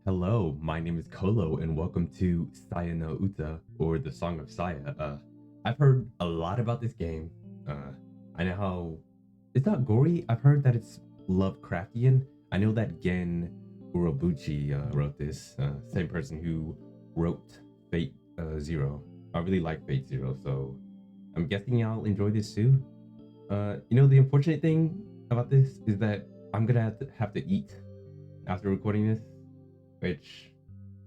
Hello, my name is Kolo, and welcome to Saya no Uta, or the Song of Saya. I've heard a lot about this game. I know how it's not gory. I've heard that it's Lovecraftian. I know that Gen Urobuchi wrote this. Same person who wrote Fate Zero. I really like Fate Zero, so I'm guessing y'all enjoy this too. The unfortunate thing about this is that I'm gonna have to eat after recording this, which,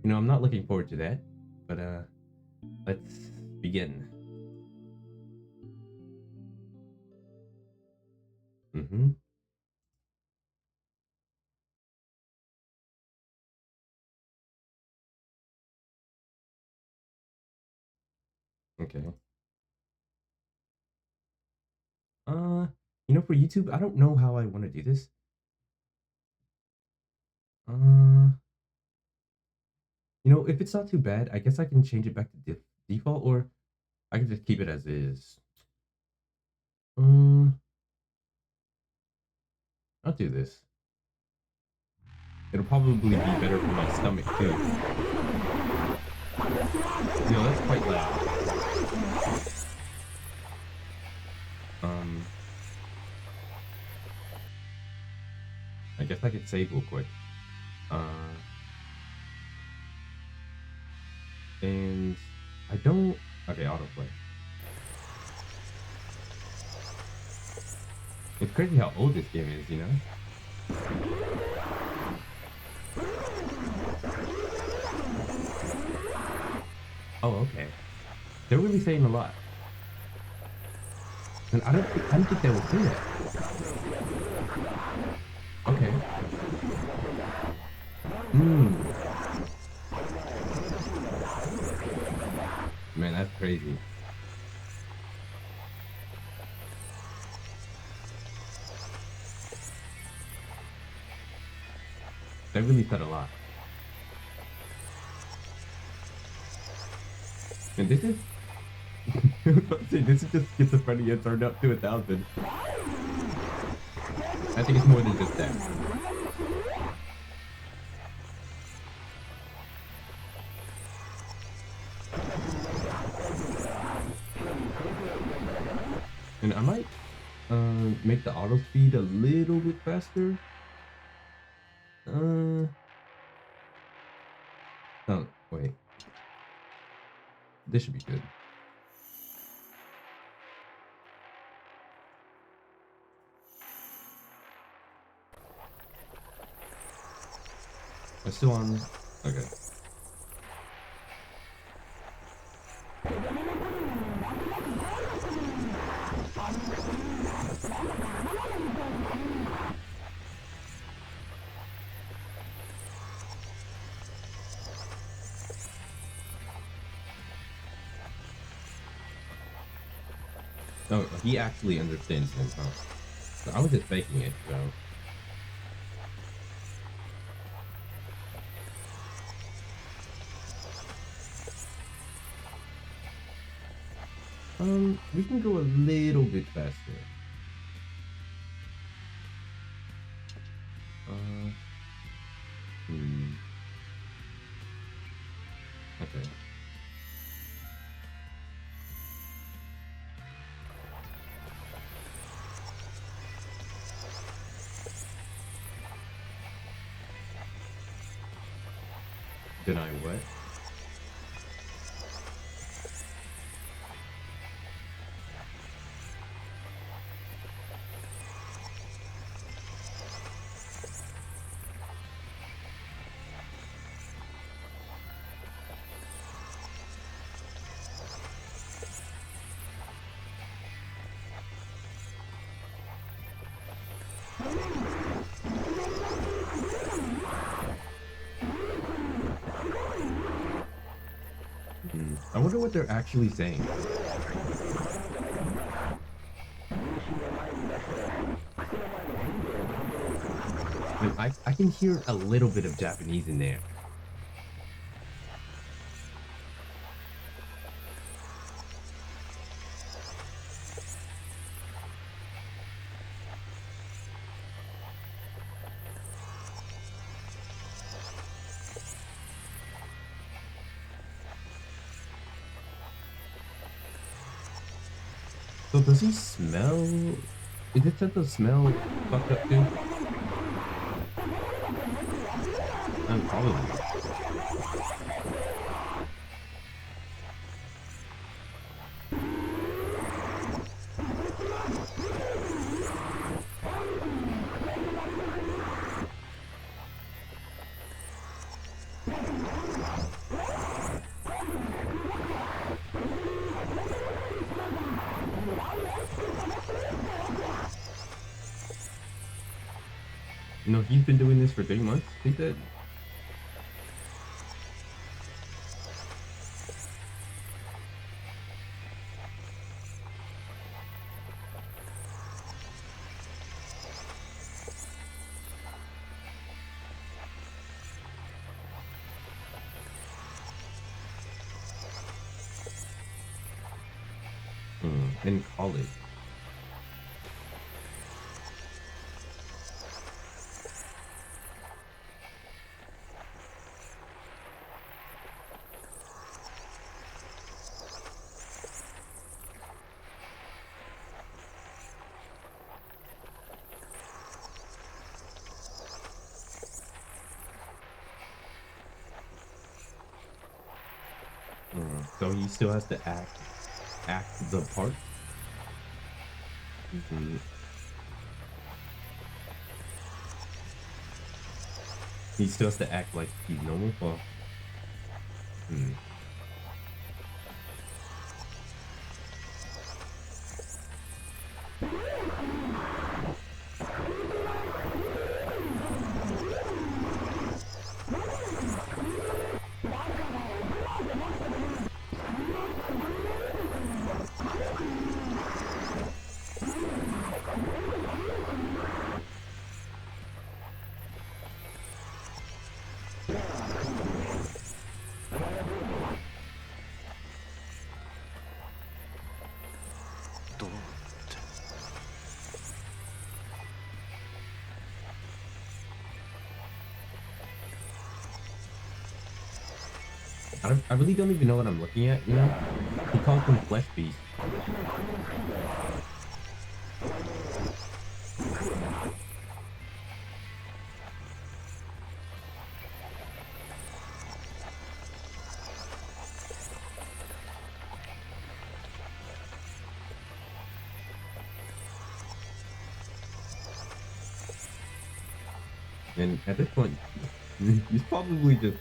I'm not looking forward to that, but let's begin. Mm-hmm. Okay. Uh, for YouTube, I don't know how I want to do this. Uh, if it's not too bad, I guess I can change it back to default, or I can just keep it as is. I'll do this. It'll probably be better for my stomach too. That's quite loud. Um, I guess I could save real quick. And I don't. Okay, autoplay. It's crazy how old this game is, Oh, okay. They're really saying a lot. And I don't think they would do that. Okay. Man, that's crazy. They really said a lot. And this is this is just schizophrenia turned up to 1,000. I think it's more than just that. And I might make the auto speed a little bit faster. Oh, wait. This should be good. I'm still on. Okay. Oh, he actually understands him, huh? So I was just faking it, so. We can go a little bit faster. Okay. Deny what? I wonder what they're actually saying. I can hear a little bit of Japanese in there. So does he smell? Is it said to smell fucked up too? Probably. No, he's been doing this for 3 months, he said. In college. So he still has to act the part. He still has to act like he's normal. Well, I really don't even know what I'm looking at, you know? He calls them flesh beasts. And at this point, he's probably just...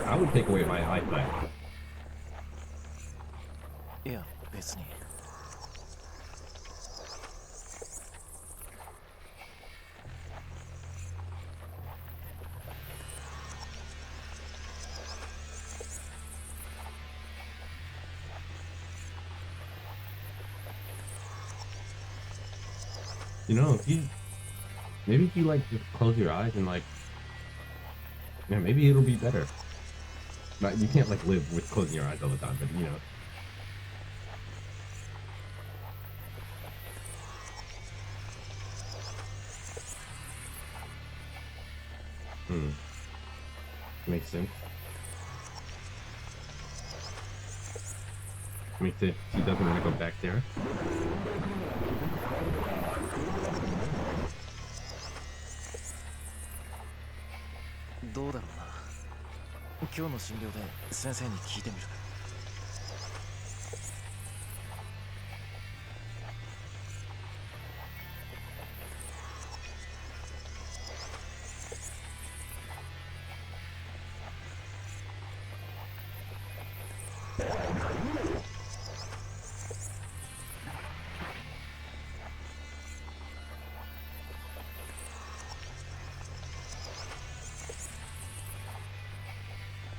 I would take away my eyesight. Yeah, 別に。You know, maybe if you like just close your eyes and like, yeah, maybe it'll be better. But you can't like live with closing your eyes all the time, but you know. Makes sense. Makes it, she doesn't want to go back there. どうだろうな。今日の診療で先生に聞いてみる。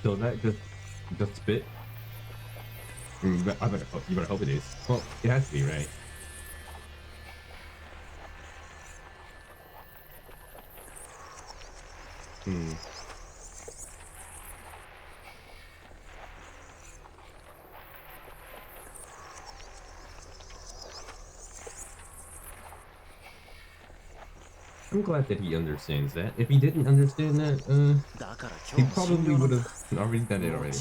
So that just spit. You better hope it is. Well, it has to be, right? I'm glad that he understands that. If he didn't understand that, he probably would have already done it already.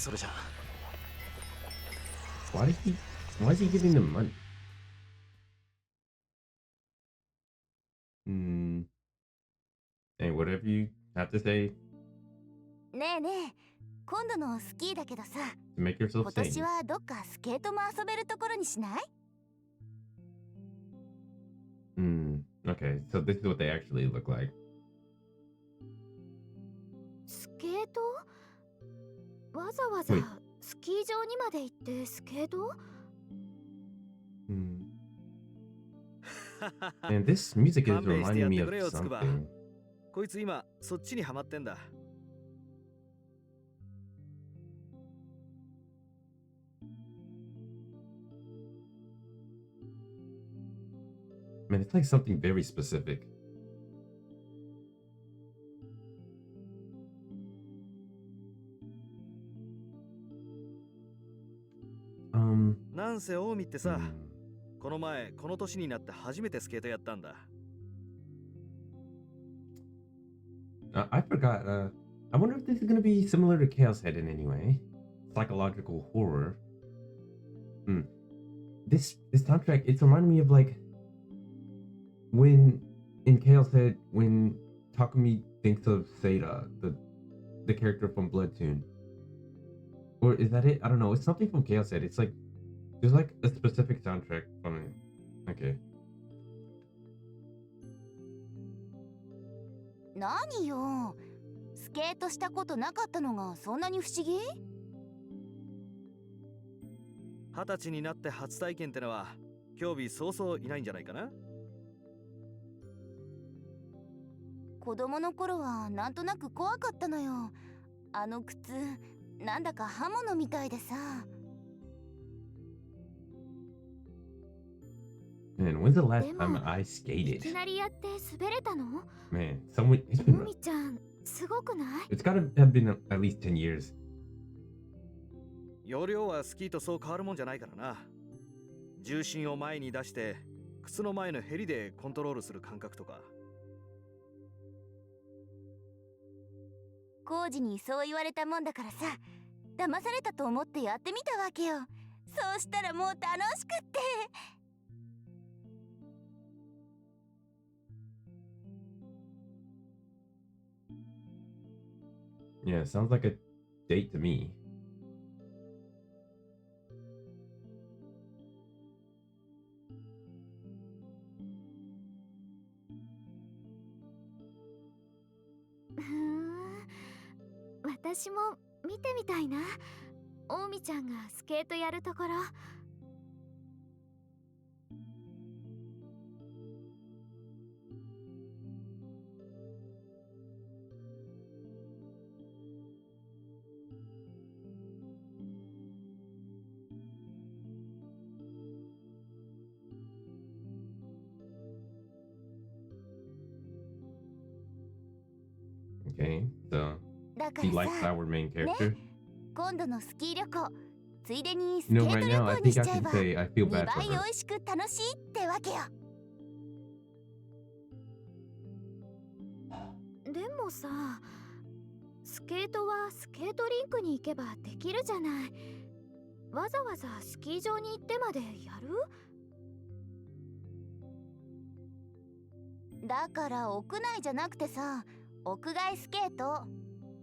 それじゃ。Why did he? Why is he giving them money? Hmm. Hey, whatever you have to say ねえねえ、今度のスキーだけどさ、to make yourself 今年 sane. はどっかスケートも遊べるところにしない？ Hmm. Okay, so this is what they actually look like. スケート？わざわざ Wait. スキー場にまで行ってスケート？ Hmm. And this music is 勘弁してや reminding っ me て of くれよ、つくば。 something. こいつ今そっちにハマってんだ。Man, it's like something very specific. Um. なんせ近江ってさ、 hmm. この前この年になって初めてスケートやったんだ。 I forgot. I wonder if this is gonna be similar to Chaos Head in any way. Psychological horror. Hmm. This soundtrack, it's reminding me of like when in Chaos Head when Takumi thinks of Seda, the character from Bloodtoon. Or is that it? I don't know. It's something from Chaos Head. It's like there's like a specific soundtrack from it. Okay. 何よ、スケートしたことなかったのがそんなに不思議20歳になって初体験ってのは興味そうそういないんじゃないかな。子供の頃はなんとなく怖かったのよ。あの靴、なんだか刃物みたいでさ。Man, when's the last で time も I い skated? きなりやって滑れたの？ Man, someone it's お been みちゃん、すごくない？ it's gotta have been at least 10 years. 容量はスキーとそう変わるもんじゃないからな。重心を前に出して靴の前のヘリでコントロールする感覚とか。コウジにそう言われたもんだからさ、騙されたと思ってやってみたわけよ。そうしたらもう楽しくって。Yeah, sounds like a date to me. 私も見てみたいな。大見ちゃんがスケートやるところ。Okay, so だか he ら likes さ、 our main character. 今度のスキー旅行、ついでにスケ You ー know, ト right 旅 now, I 行に think し I ちゃえ can ば say I feel 2 bad 倍 for 美 her. 味しく楽しいってわけよ。でもさ、スケートはスケートリンクに行けばできるじゃない。わざわざスキー場に行ってまでやる？だから屋内じゃなくてさ、屋外スケート、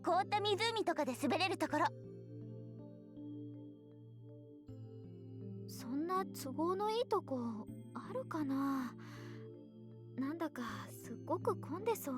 凍った湖とかで滑れるところ。そんな都合のいいとこあるかな？なんだかすっごく混んでそう。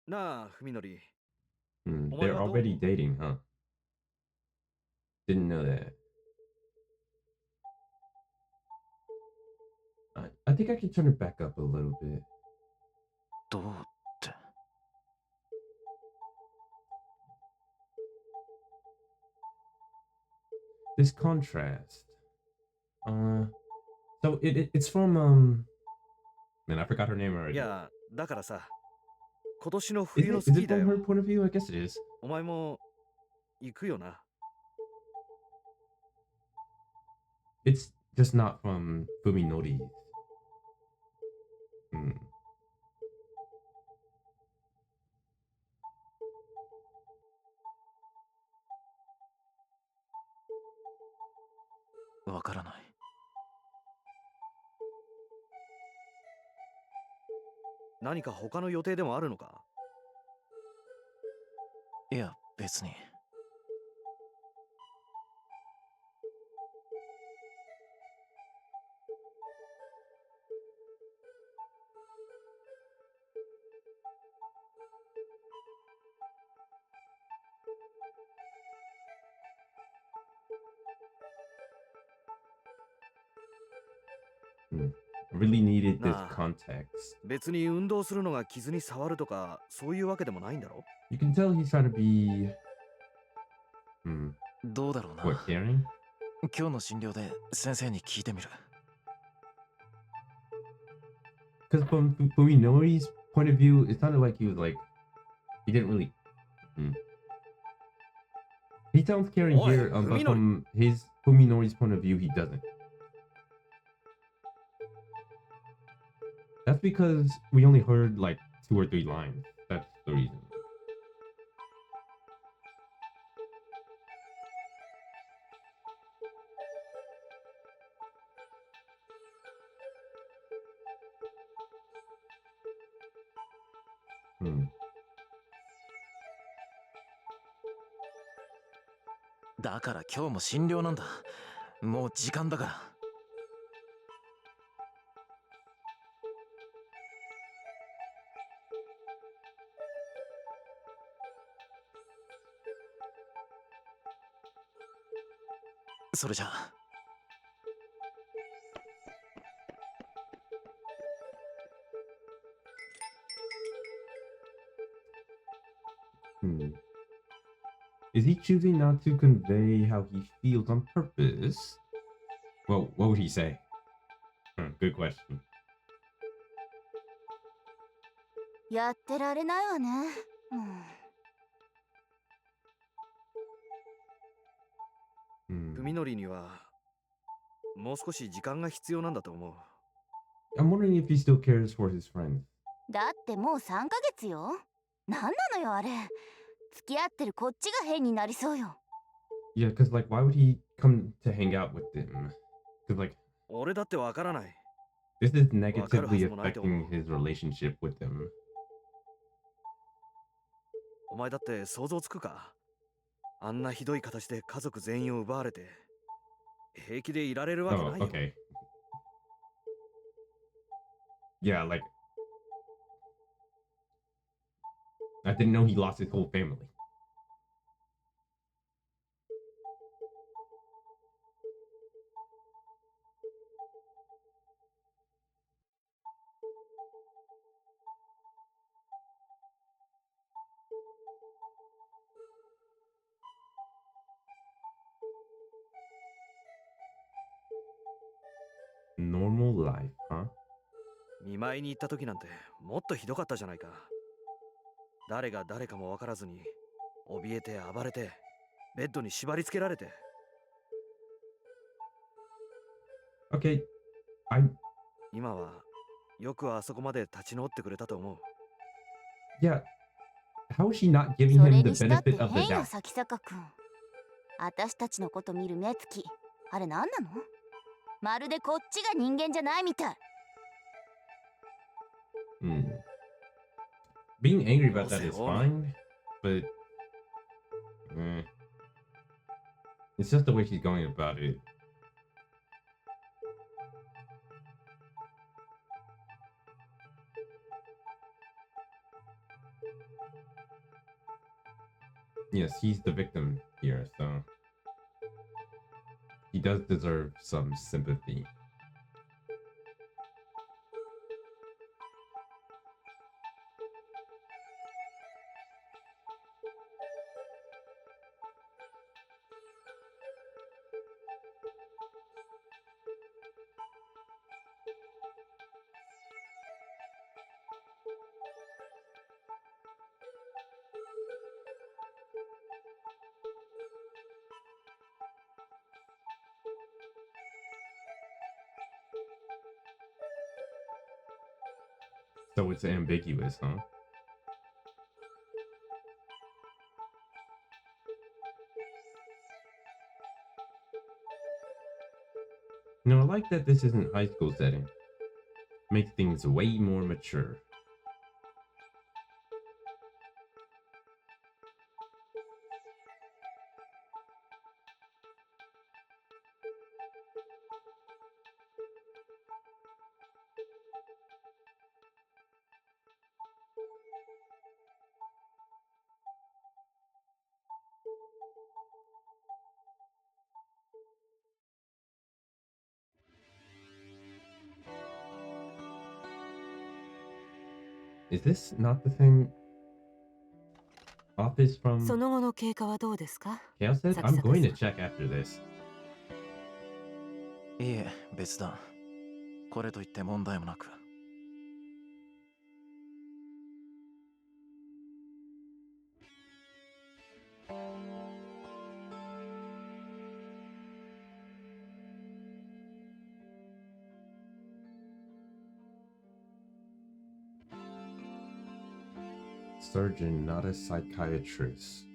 なあ、ふみのり。 They're already dating, huh? Didn't know that. I think I can turn it back up a little bit. どうって。 I This contrast. So it's from man, I forgot her name い already. や、だからさ、今年の Is 冬の it ス is キ it ーだ from よ。 her point of view? I guess it is. お前も行くよな。It's just not from Fuminori's. Hmm. わからない。何か他の予定でもあるのか？いや、別に。I really needed this Nah. context. 別に運動するのが傷に触るとかそういうわけでもないんだろ？ You can tell he's trying to be どうだろうな。 what, caring? 今日の診療で先生に聞いてみる。Because from Fuminori's point of view, it sounded like he was like he didn't really. He sounds caring Oi, here, but Fuminori. from his Fuminori's point of view, he doesn't. That's because we only heard like 2 or 3 lines. That's the reason. Hmm. だから今日も診療なんだ。もう時間だから。それじゃあ。Is he choosing not to convey how he feels on purpose? Well, what would he say? Good question. やってられないわね。フミノリにはもう少し時間が必要なんだと思う。 I'm wondering if he still cares for his friends. だってもう3ヶ月よ。なんなのよあれ。付き合ってるこっちが変になりそうよ。Yeah, because like, why would he come to hang out with them? Because like, 俺だってわからない。 this is negatively affecting his relationship with them. お前だって想像つくか？あんなひどい形で家族全員を奪われて平気でいられるわけないよ。 Okay. Yeah, like, I didn't know he lost his whole family. Normal life, huh? 見舞いに行った時なんてもっとひどかったじゃないか。誰が誰かも分からずに怯えて暴れてベッドに縛り付けられて。 Okay, 今はよくあそこまで立ち直ってくれたと思う。 yeah. How is she not giving そ him れ the にしたって benefit of the 変よ doubt? 咲坂くん。私たちのこと見る目つき、あれなんなの？まるでこっちが人間じゃないみたい。Being angry about that is fine, but it's just the way she's going about it. Yes, he's the victim here, so he does deserve some sympathy. So it's ambiguous, huh? You know, I like that this isn't high school setting. Makes things way more mature. Is this not the same office from その後の経過はどうですか？ Chaos said? I'm Sakisaka-san. going to check after this. いえ、別段。これといって問題もなく。Surgeon, not a psychiatrist.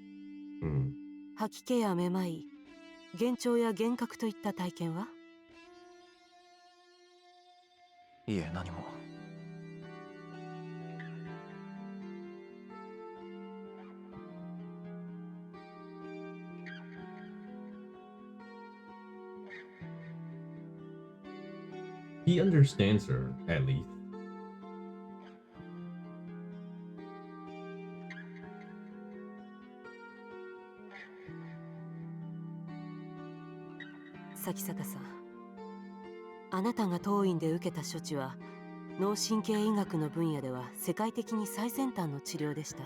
吐き気やめまい、幻聴や幻覚といった体験は？いえ、何も。He understands her, at least. 咲坂さん、あなたが当院で受けた処置は脳神経医学の分野では世界的に最先端の治療でした。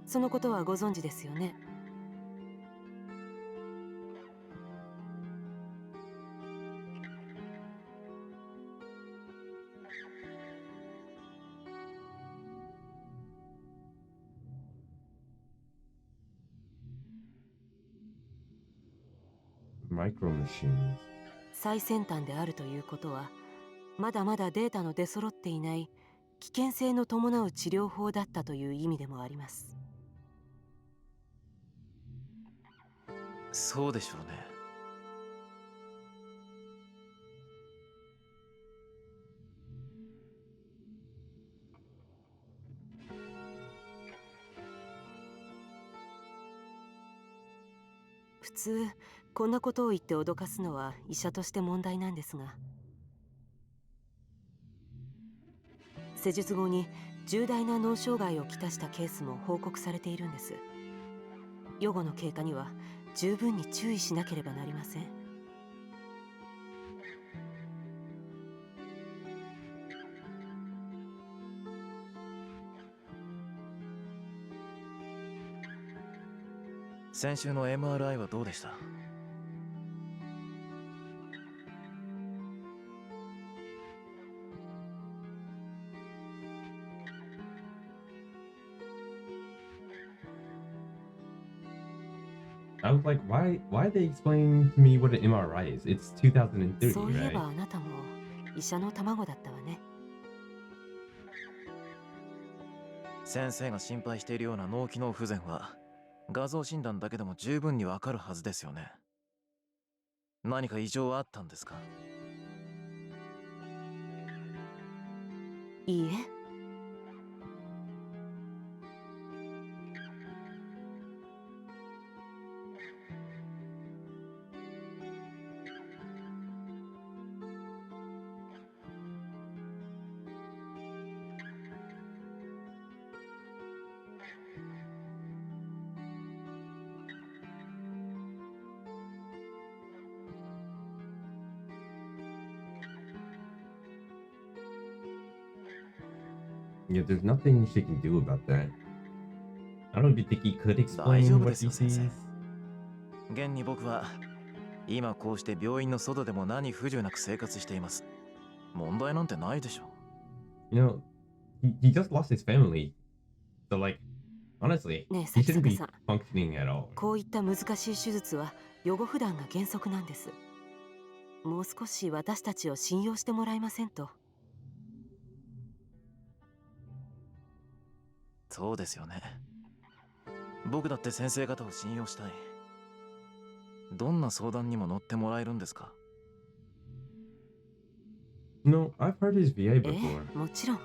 そのことはご存知ですよね？Micro machines. 最先端であるということは、まだまだデータの出揃っていない危険性の伴う治療法だったという意味でもあります。そうでしょうね。普通こんなことを言って脅かすのは医者として問題なんですが、施術後に重大な脳障害をきたしたケースも報告されているんです。予後の経過には十分に注意しなければなりません。先週の MRI はどうでした？I was like, why are they explaining to me what an MRI is? It's 2030, そういえ right? ばあなたも医者の卵だったわね。先生が心配しているような脳機能不全は画像診断だけでも十分にわかるはずですよね。何か異常はあったんですか？いいえ。Yeah, there's nothing she can do about that. I don't even think he could 大 explain 丈夫 what ですよ he 先生。 sees. 現に僕は今こうして病院の外でも何不自由なく生活しています。問題なんてないでしょ。You know, he just lost his family. So like, honestly, ねえ he shouldn't 咲 be 坂さん、 functioning at all. こういった難しい手術は予後不断が原則なんです。もう少し私たちを信用してもらえませんと。そうですよね。僕だって先生方を信用したい。どんな相談にも乗ってもらえるんですか？ No, I've heard his VA え before. え、もちろん。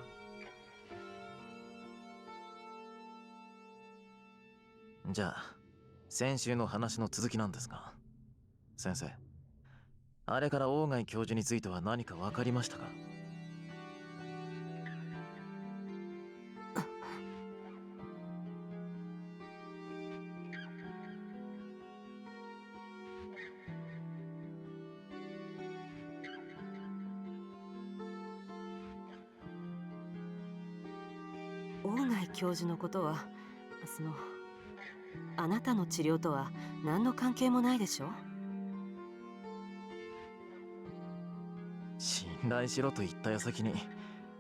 じゃあ、先週の話の続きなんですが、先生、あれから大貝教授については何か分かりましたか？大貝教授のことは、あなたの治療とは何の関係もないでしょ？信頼しろと言った矢先に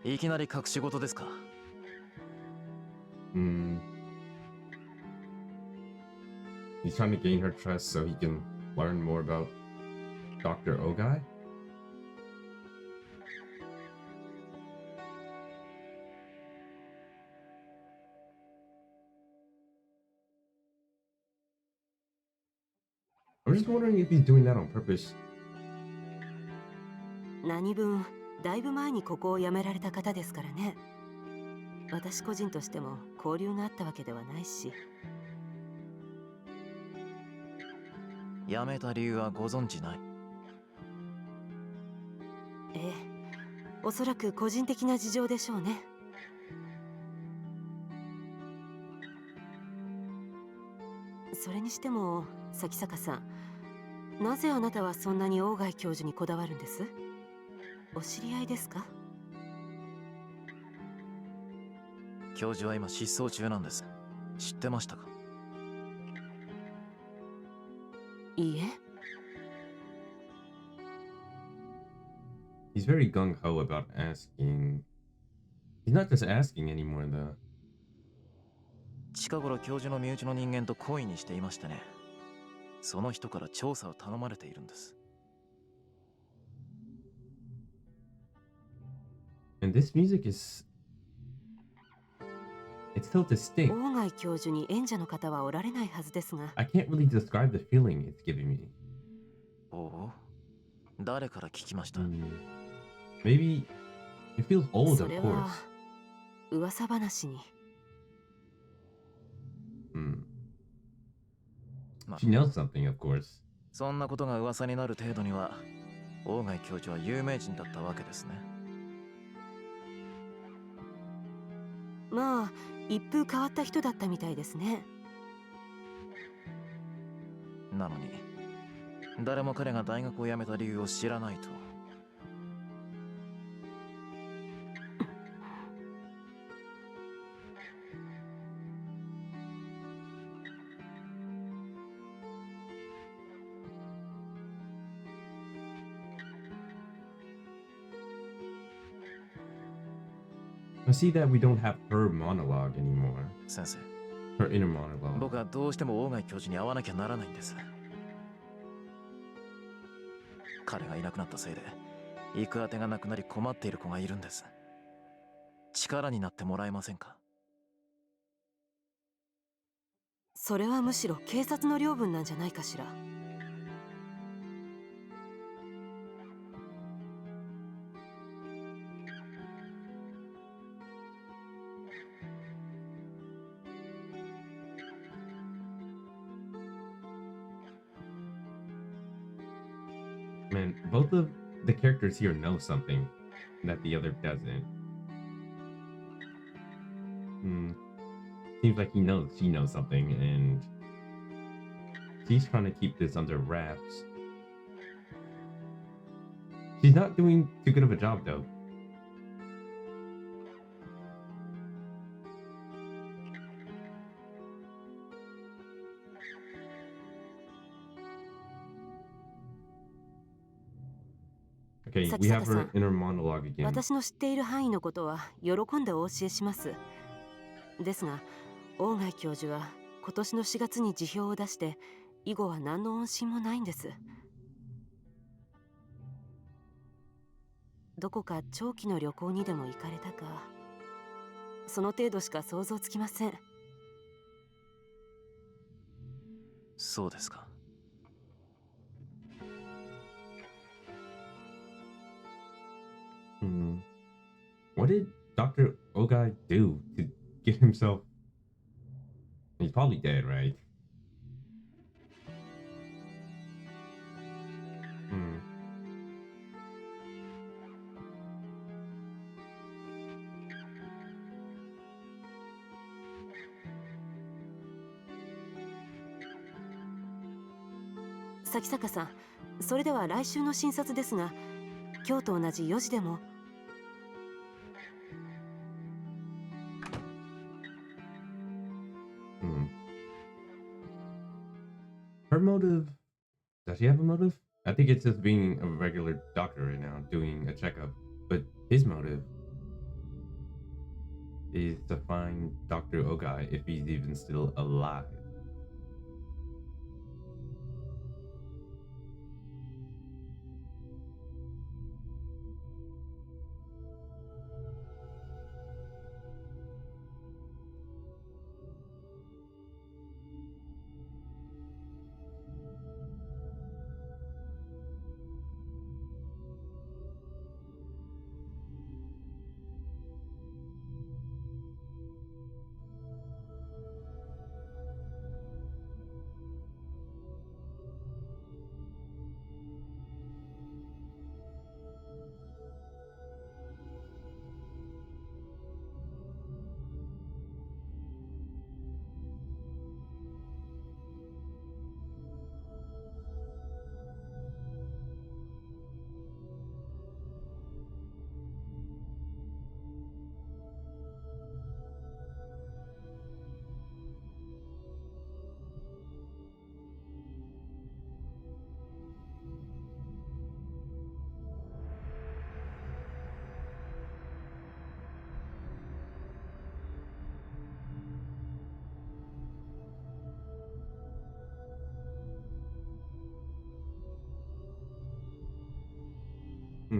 いきなり隠し事ですか？ Hmm. He's trying to gain her trust so he can learn more about Dr. Ogai? I'm just wondering if he's doing that on purpose. 何分、だいぶ前にここを辞められた方ですからね。私個人としても交流があったわけではないし。辞めた理由はご存知ない？ええ、おそらく個人的な事情でしょうね。それにしても、咲坂さん、なぜあなたはそんなに大貝教授にこだわるんです？お知り合いですか？教授は今失踪中なんです。知ってましたか？いいえ。He's very gung-ho about asking. He's not just asking anymore, though. 近頃教授の身内の人間と懇意にしていましてね。その人から調査を頼まれているんです。And this music is... It's so distinct. 大貝教授に縁者の方はおられないはずですが。I can't really describe the feeling it's giving me. おお、誰から聞きました？ Maybe it feels old, そ of れ course. は噂話に。She knows something, of course. そんなことが噂になる程度には、大貝教授は有名人だったわけですね。まあ、一風変わった人だったみたいですね。なのに、誰も彼が大学を辞めた理由を知らないと。I see that we don't have her monologue anymore. 先生、 Her inner monologue. 僕はどうしても大貝教授に会わなきゃならないんです。彼がいなくなったせいで行く当てがなくなり困っている子がいるんです。力になってもらえませんか？それはむしろ警察の領分なんじゃないかしら。Man, both of the characters here know something that the other doesn't. Seems like she knows something, and she's trying to keep this under wraps. She's not doing too good of a job, though. Okay, we have her inner monologue again. 私の知っている範囲のことは喜んでお教えします。ですが、大貝教授は今年の4月に辞表を出して、以後は何の音信もないんです。どこか長期の旅行にでも行かれたか、その程度しか想像つきません。そうですか。What did Dr. Ogai do to get himself? He's probably dead, right? Hmm. Sakisaka さん、それでは来週の診察ですが、今日と同じ4時でも。Her motive? Does she have a motive? I think it's just being a regular doctor right now, doing a checkup. But his motive is to find Dr. Ogai if he's even still alive.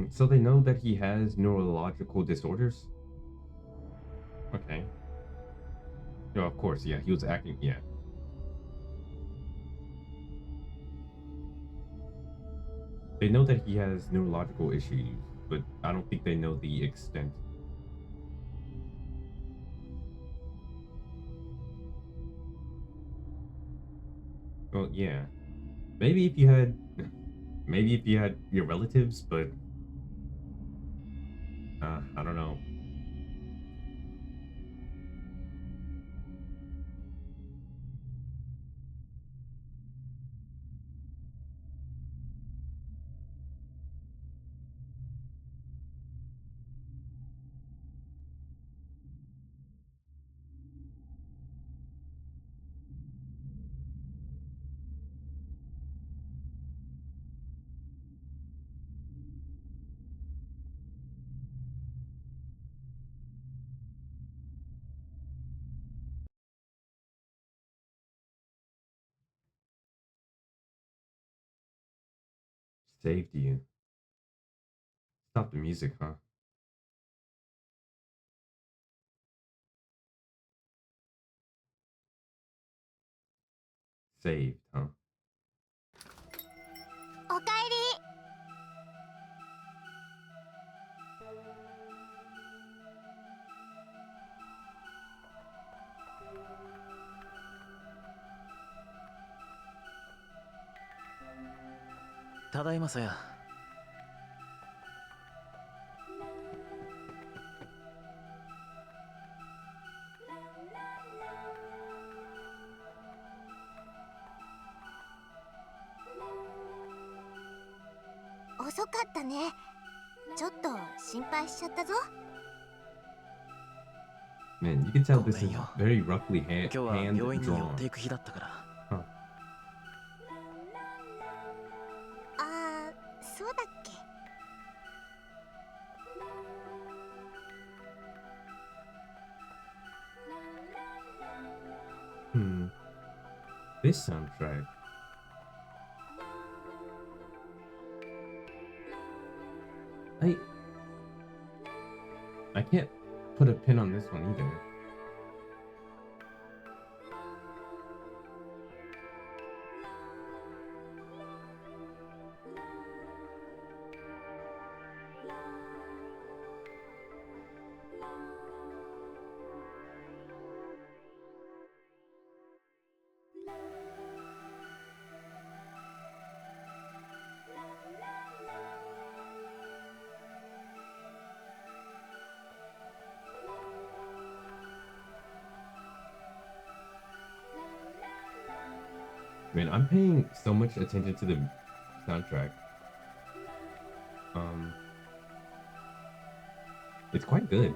So they know that he has neurological disorders? Okay. No, of course, yeah, he was acting, yeah. They know that he has neurological issues, but I don't think they know the extent. Well, yeah. Maybe if you had your relatives, but I don't know. Saved you. Stop the music, huh? Saved, huh? おかえり。ただいまさや。遅かったね。ちょっと心配しちゃったぞ。Man, you can tell ごめ this ん is よ。 very roughly 今日は hand 病院に寄 drawn. っていく日だったから。Huh. そうだっけ。This soundtrack. I can't put a pin on this one either. Man, I'm paying so much attention to the soundtrack. Um, it's quite good.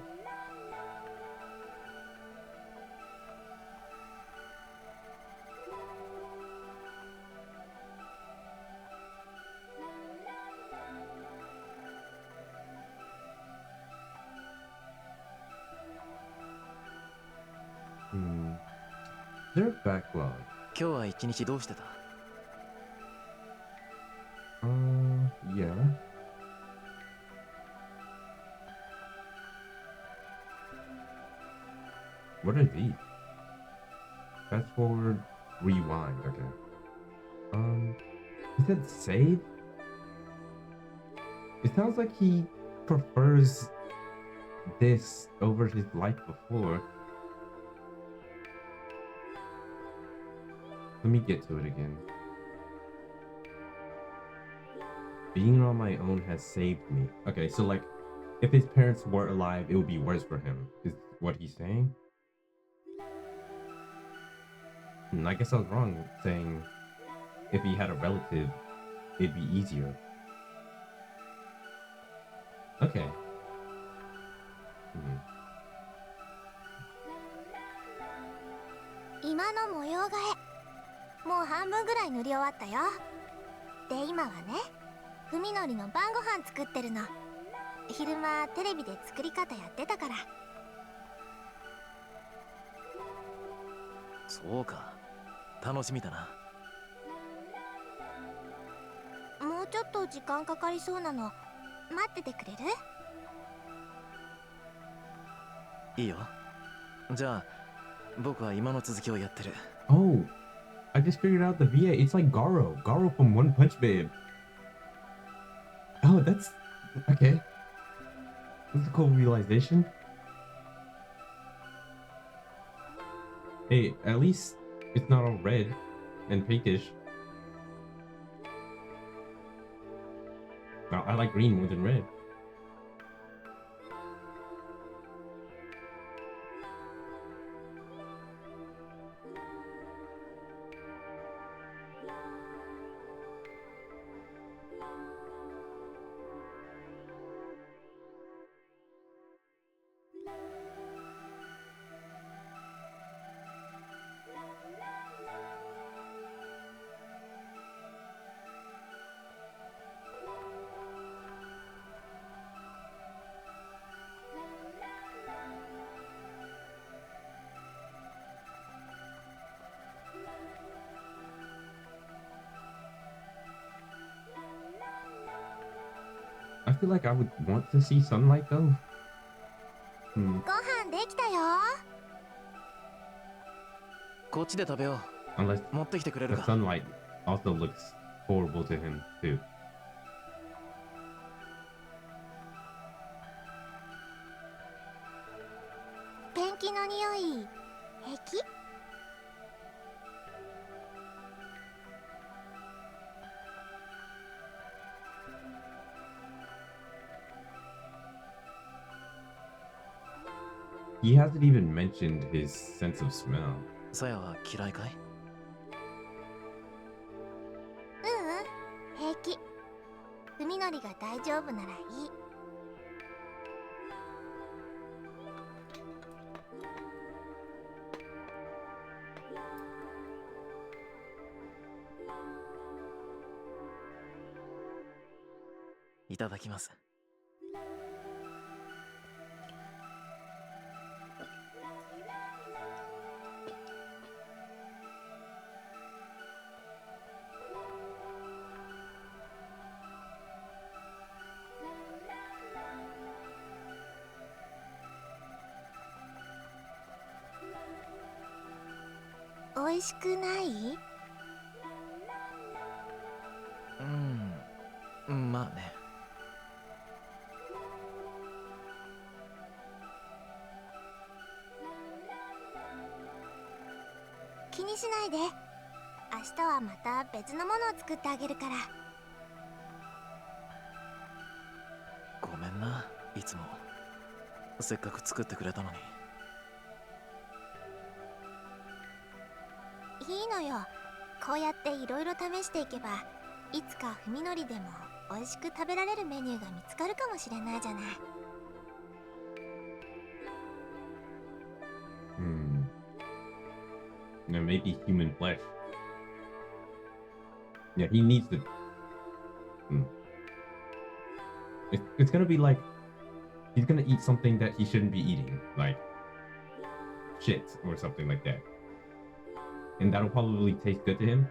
Is there a backlog? 今日は一日どうしてた？ Yeah. What are these? Fast forward, rewind. Okay. He said save? It sounds like he prefers this over his life before. Let me get to it again. Being on my own has saved me. Okay, so like, if his parents were alive, it would be worse for him, is what he's saying? I guess I was wrong saying if he had a relative, it'd be easier. Okay. 今の模様替えもう半分ぐらい塗り終わったよ。で今はね、文則の晩ご飯作ってるの。昼間テレビで作り方やってたから。そうか、楽しみだな。もうちょっと時間かかりそうなの。待っててくれる？いいよ。じゃあ僕は今の続きをやってる。Oh, I just figured out the VA. It's like Garo from One Punch Man. Oh, that's okay. That's a cool realization. Hey, at least it's not all red and pinkish. I like green more than red. I feel like I would want to see sunlight though. ご飯できたよ。こっちで食べよ Unless う。持ってきてくれる the か？ sunlight also looks horrible to him too. ペンキの匂い平気？He hasn't even mentioned his sense of smell. さやは嫌いかい？平気。文則が大丈夫ならいい。いただきます。美味しくない？まあね。気にしないで。明日はまた別のものを作ってあげるから。ごめんな、いつも。せっかく作ってくれたのに。いいのよ。こうやっていろいろ試していけば、いつかふみのりでも美味しく食べられるメニューが見つかるかもしれないじゃない。No, maybe human flesh. Yeah, he needs to. It's gonna be like he's gonna eat something that he shouldn't be eating, like shit or something like that, and that'll probably taste good to him.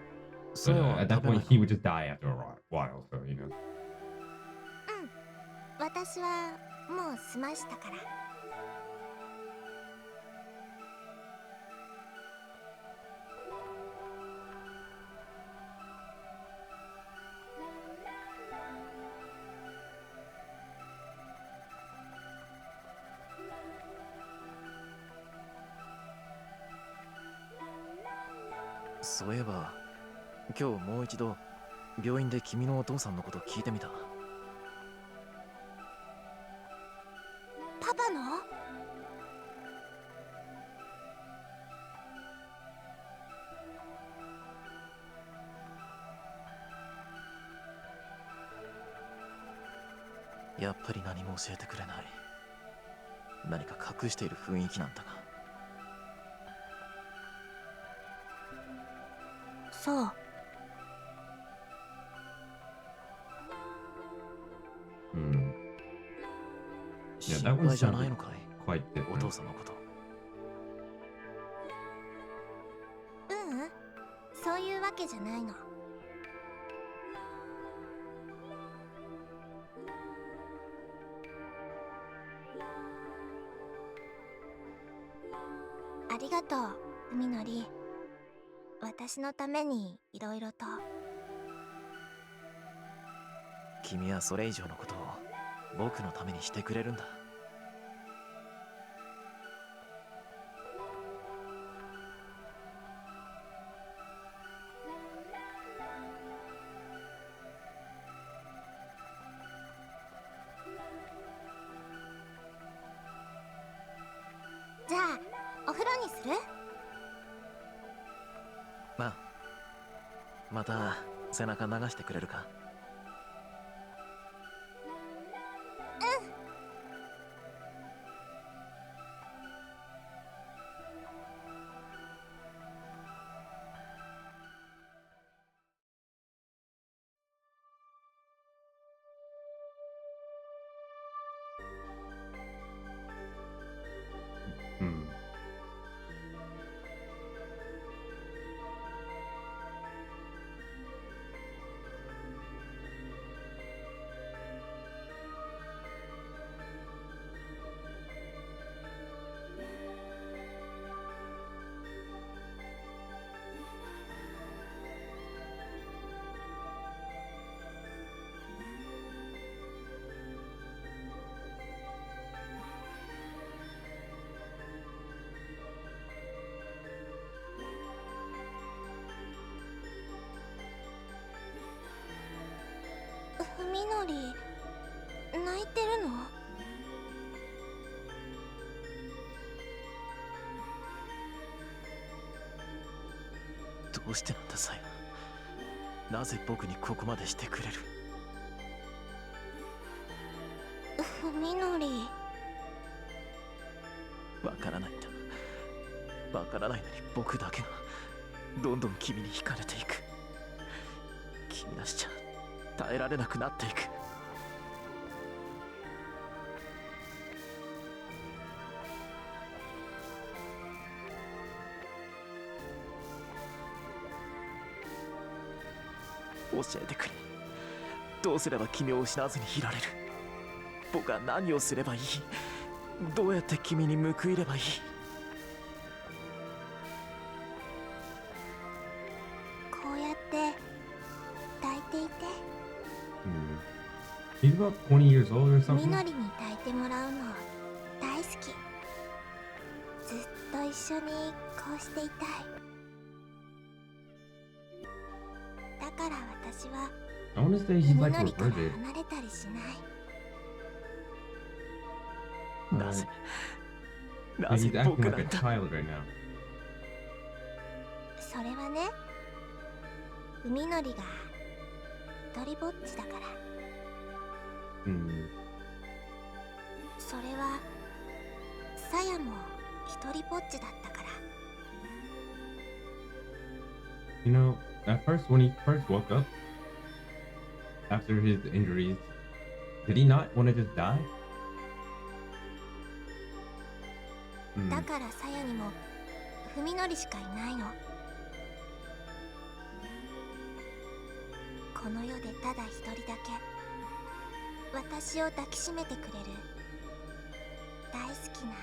そ But うは at that 食べない point, he would just die after a while. So you know. 私はもう済ましたから。そういえば今日もう一度病院で君のお父さんのこと聞いてみた。パパの？やっぱり何も教えてくれない。何か隠している雰囲気なんだが。そう。Yeah, 心 that one 配じゃない sounded のかい quite お父 different. さんのこと。そういうわけじゃないの。ありがとう、ふみのり。私のためにいろいろと。君はそれ以上のことを僕のためにしてくれるんだ。じゃあお風呂にする？また背中流してくれるか？Hmm.ふみのり、泣いてるの？どうしてなんださや。なぜ僕にここまでしてくれる？ふみのり。わからないんだ。わからないのに僕だけがどんどん君に惹かれていく。君なしちゃ耐えられなくなっていく。教えてくれ。どうすれば君を失わずにいられる？僕は何をすればいい？どうやって君に報いればいい？こうやって抱いていて。He's about 20 years old or ふみ something. のりに抱いてもらうの大好き。ずっと一緒にこうしていたい。だから私は I want to say ふ he's み like のりから reverted. 離れたりしない。なぜ But なぜ he's acting 僕 like な a んだ？ child right now. それはね、文則が一人ぼっちだから。それはさやも一人ぼっちだったから。 You know, at first, when he first woke up after his injuries, did he not want to just die? だからさやにも文則しかいないの。この世でただ一人だけ私を抱きしめてくれる大好きな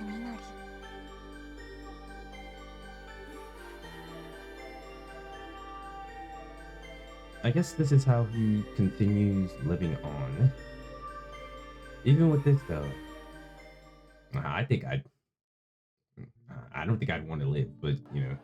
文則。I guess this is how he continues living on. Even with this, though, I think I don't think I'd want to live, but you know.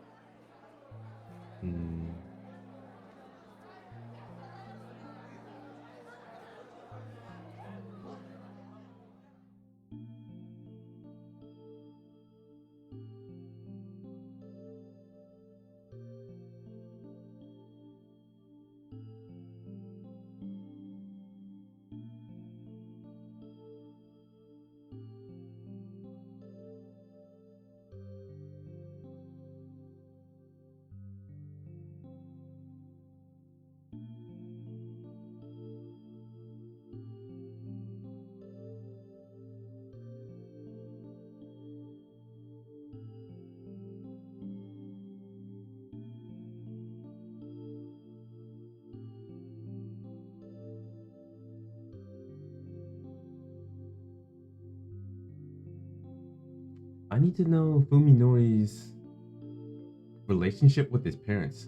I need to know Fuminori's relationship with his parents,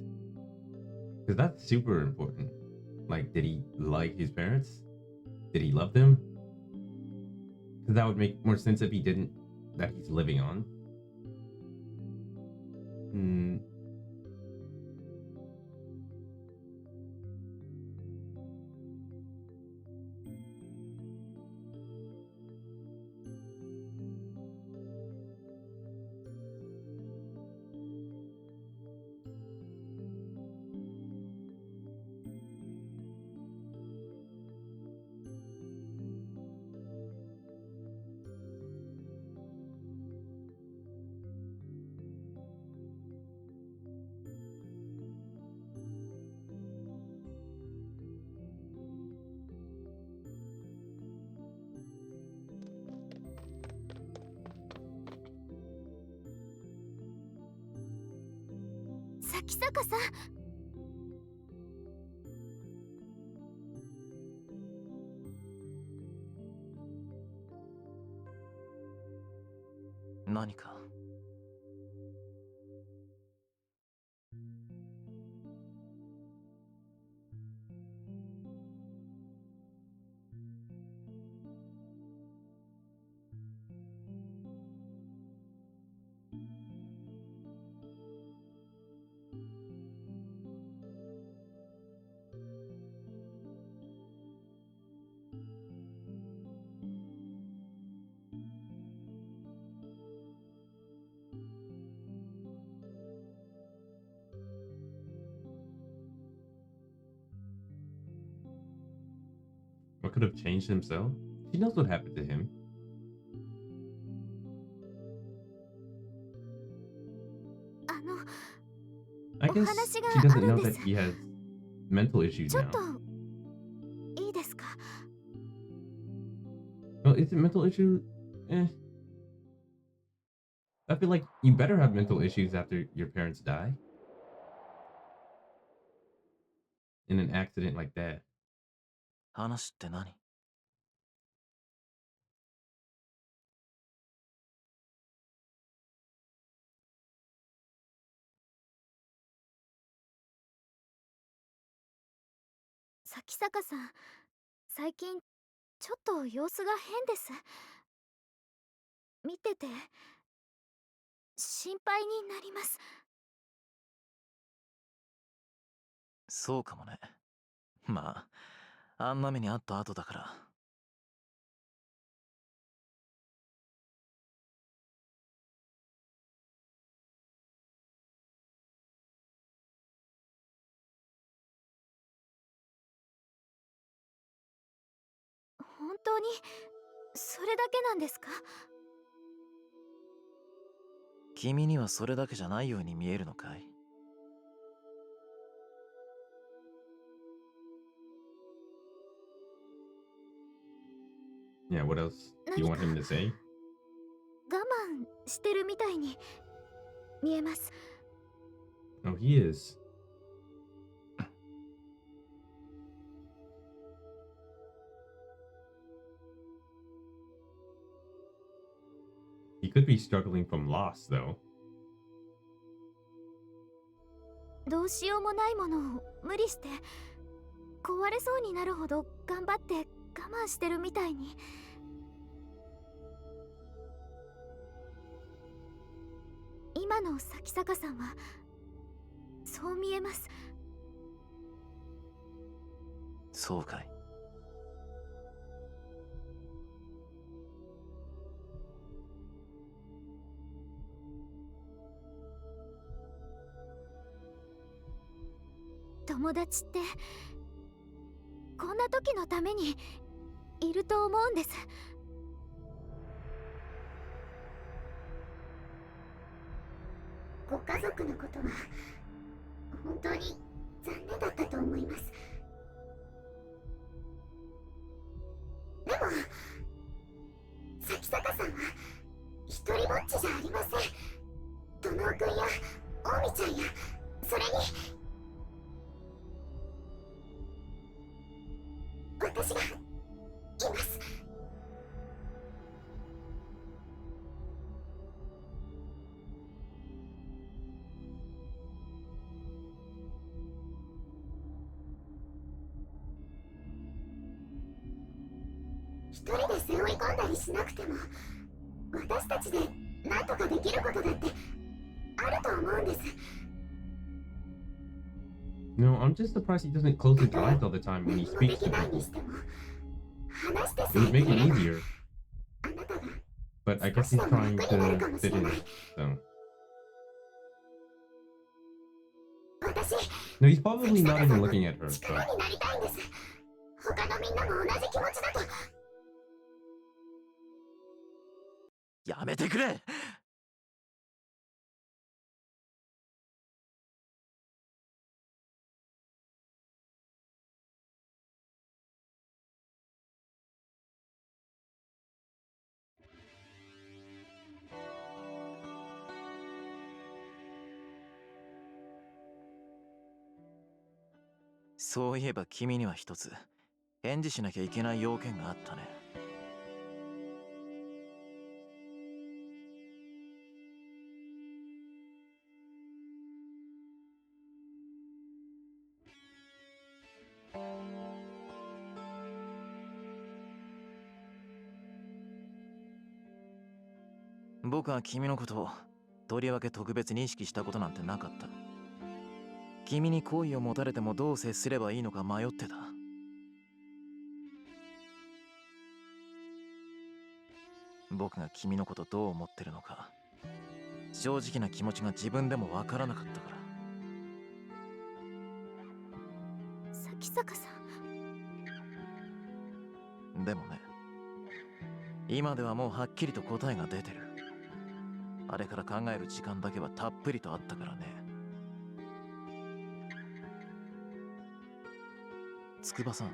because that's super important. Like, did he like his parents? Did he love them? Because that would make more sense if he didn't, that he's living on. Sakisakaさん。何か？What could have changed himself? She knows what happened to him. あの、 I guess お話が she doesn't あるん know で that す。 he has mental issues ちょっ now. といいですか？ Well, is it mental issue? I feel like you better have mental issues after your parents die. In an accident like that. 話って何？咲坂さん、最近ちょっと様子が変です。見てて心配になります。そうかもね。まあ、あんな目にあった後だから。当にそれだけなんですか？君にはそれだけじゃないように見えるのかい？Yeah, what else do you want him to say? 我慢してるみたいに見えます。 Oh, he is. He could be struggling from loss, though. どうしようもないものを無理して壊れそうになるほど頑張って我慢してるみたいに。今の咲坂さんはそう見えます。そうかい。友達ってこんな時のためにいると思うんです。ご家族のことは本当に残念だったと思います。でも咲坂さんは一人ぼっちじゃありません。殿くんや大見ちゃんや、それに私がいます。一人で背負い込んだりしなくても私たちで何とかできることだってあると思うんです。 No, I'm just surprised he doesn't close his eyes all the time when he speaks to people. It would make it easier. But I guess he's trying to fit in, so. No, he's probably not even looking at her, but. 他のみんなも同じ気持ちだと。やめてくれ。そういえば君には一つ返事しなきゃいけない要件があったね。僕は君のことをとりわけ特別に意識したことなんてなかった。君に好意を持たれてもどう接すればいいのか迷ってた。僕が君のことどう思ってるのか正直な気持ちが自分でもわからなかったから。咲坂さん。でもね、今ではもうはっきりと答えが出てる。あれから考える時間だけはたっぷりとあったからね。筑波さん、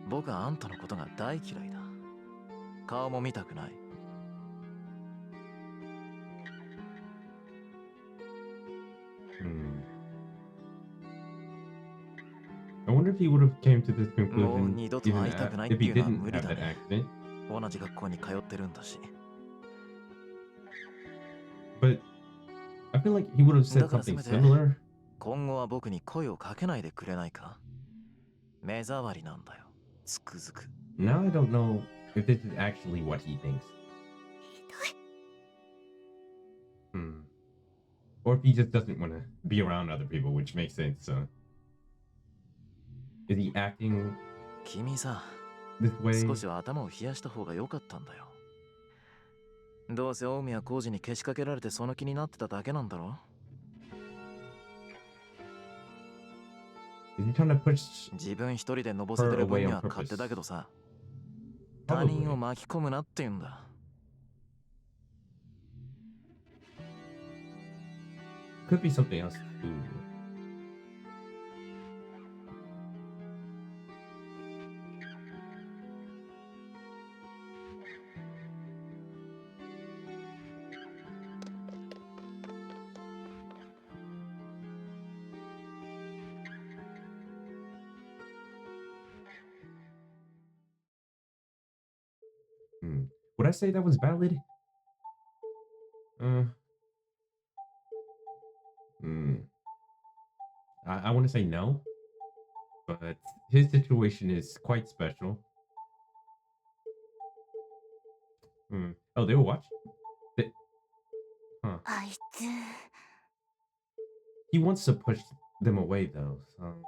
僕はあんたのことが大嫌いだ。顔も見たくない。I wonder if he would have came to this もう conclusion 二度と even 会いたくないっ if て he いうのは didn't 無理 have だ that ね。 accident. 同じ学校に通ってるんだし。 But I feel like he would have said だからせ something めて similar. 今後は僕に声をかけないでくれないか。目障りなんだよ、つくづく。 Now I don't know if this is actually what he thinks. Or if he just doesn't want to be around other people, which makes sense. So, is he acting 君さ、 this way? 少しは頭を冷やした方が良かったんだよ。どうせ大宮浩二にけしかけられてその気になってただけなんだろ。 Is he trying to push 自分一人でのぼせてる分には勝手だけどさ、他人 Probably. を巻き込むなって言うんだ。 Could be something else too. Would I say that was valid? I want to say no, but his situation is quite special. Oh, they were watching? They, huh. あいつ He wants to push them away, though, so...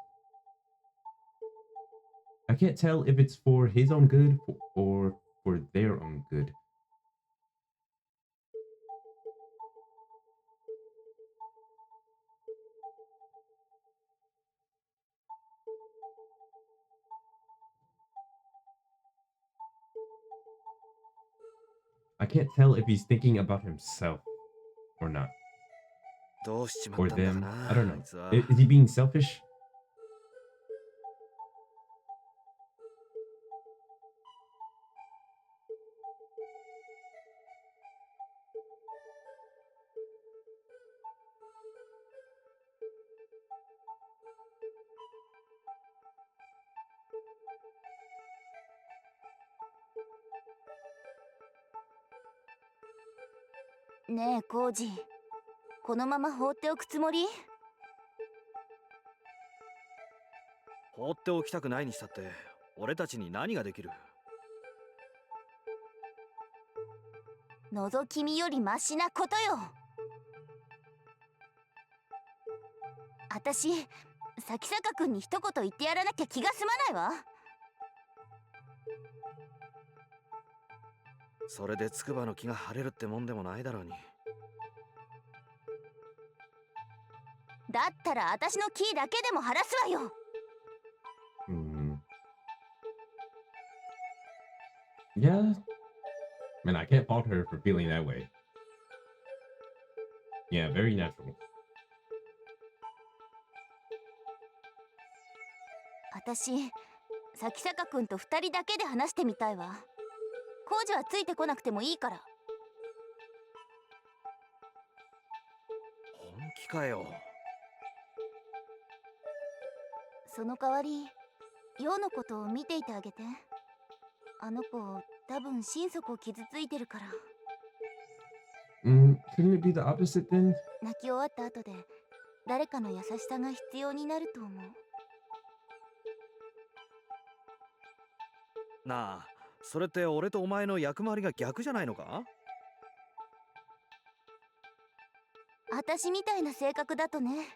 I can't tell if it's for his own good or for their own good. I can't tell if he's thinking about himself or not. どうしちまっ Or たんだか them. な I don't あ know. いつは。 Is he being selfish? ねえコウジ、このまま放っておくつもり？放っておきたくないにしたって俺たちに何ができる？覗き見よりマシなことよ。あたし、先坂君に一言言ってやらなきゃ気が済まないわ。それで筑波の気が晴れるってもんでもないだろうに。だったらあたしのキーだけでも晴らすわよ。Yeah. Man, I can't fault her for feeling that way. Yeah, very natural. あたし、先坂君と二人だけで話してみたいわ。コウジはついてこなくてもいいから。本気かよ。その代わり、陽のことを見ていてあげて。あの子、多分心底傷ついてるから。Couldn't it be the opposite then? 泣き終わった後で、誰かの優しさが必要になると思う。なあ、それって俺とお前の役回りが逆じゃないのか？あたしみたいな性格だとね、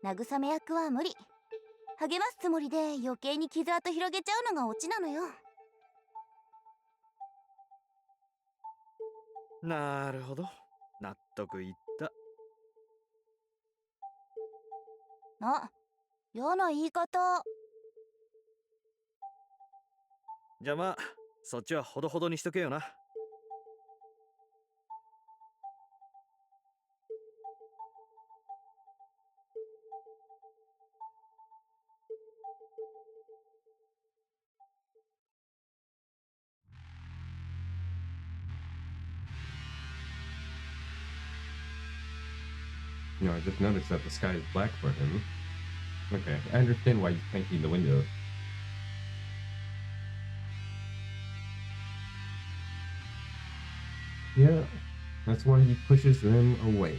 慰め役は無理。励ますつもりで余計に傷跡広げちゃうのがオチなのよ。なるほど、納得いった。あ、嫌な言い方。じゃあまあ、そっちはほどほどにしとけよな。I just noticed that the sky is black for him. Okay, I understand why he's painting the window. Yeah, that's why he pushes them away.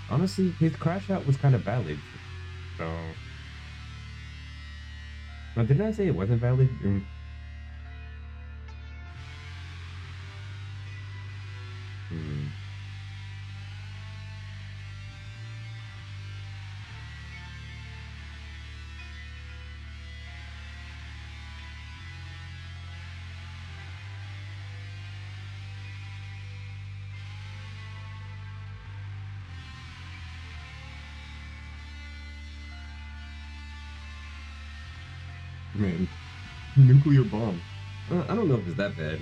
Honestly, his crash out was kind of valid. So, now didn't I say it wasn't valid? Man, nuclear bomb. I don't know if it's that bad.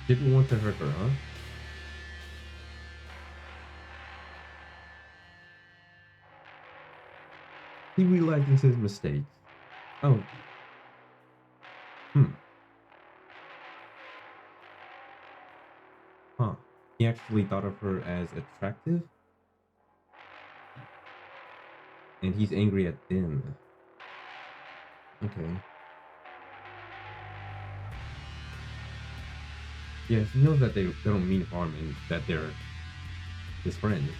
Didn't want to hurt her, huh? He realizes his mistakes. Oh. Huh. He actually thought of her as attractive? And he's angry at them. Okay. Yeah, he knows that they don't mean harm and that they're his friends.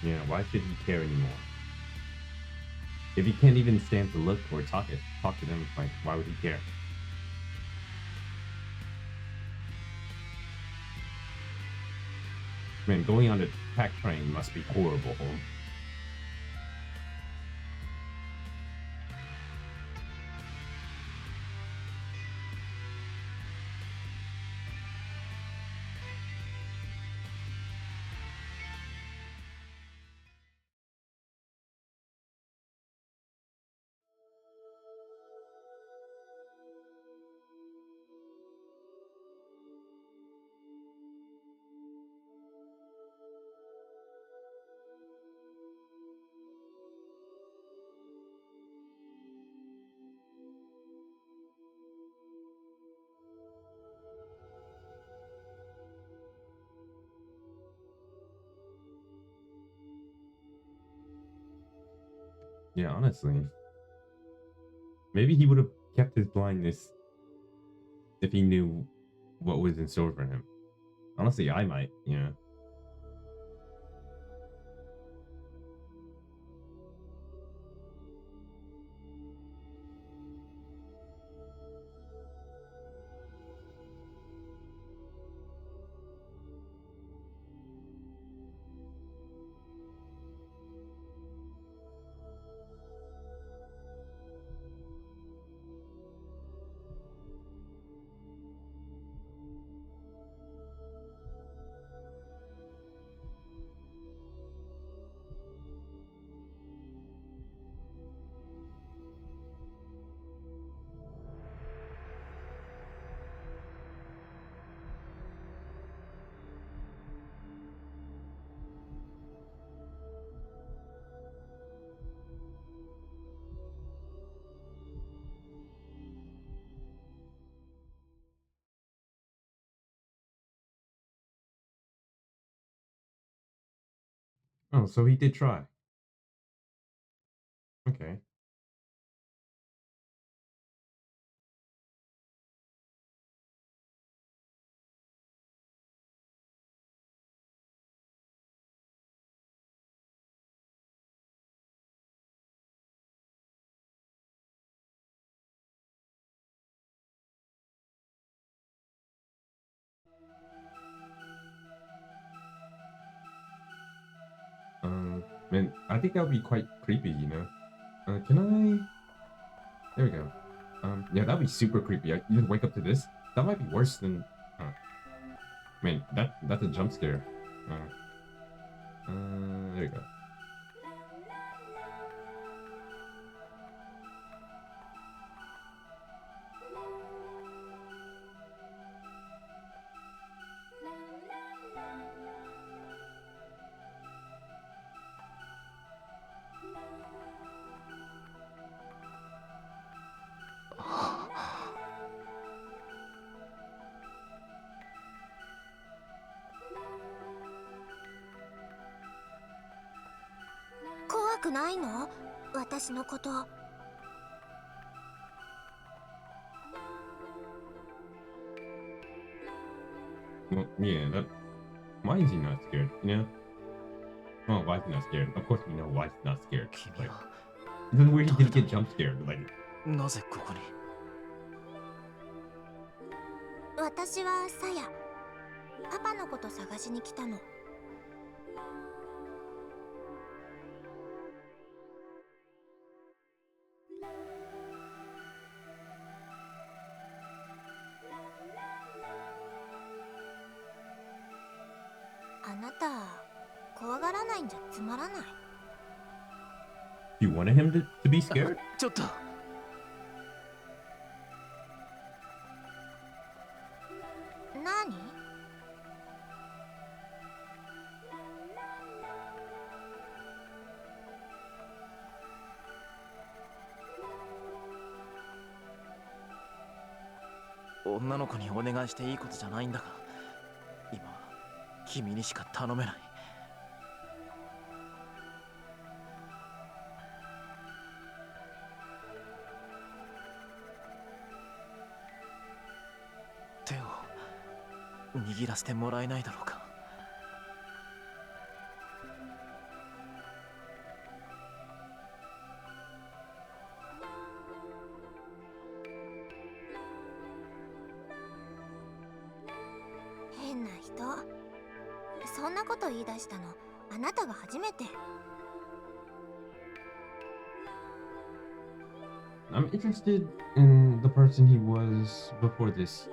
Yeah, why should he care anymore? If he can't even stand to look or talk to them, like, why would he care? Man, going on a pack train must be horrible. Yeah, honestly. Maybe he would have kept his blindness if he knew what was in store for him. Honestly, I might, yeah. Oh, so he did try. Okay. Man, I think that would be quite creepy, you know? Can I... There we go. Yeah, that'd be super creepy. You just wake up to this? That might be worse than... Man, that's a jump scare. There you go.怖くないの？私のこと。Well, yeah, that... Why is he not scared, you know? Well, why is he not scared? Of course we know why he's not scared. Like, then where did he get jump scared? Like... なぜここに？私はサヤ。パパのこと探しに来たの。あなた怖がらないんじゃつまらない。 You wanted him to be scared? ちょっと何？女の子にお願いしていいことじゃないんだが、今は君にしか頼めない。手を握らせてもらえないだろうか。変な人。そんなこと言い出したのあなたが初めて。 I'm interested in the person he was before this.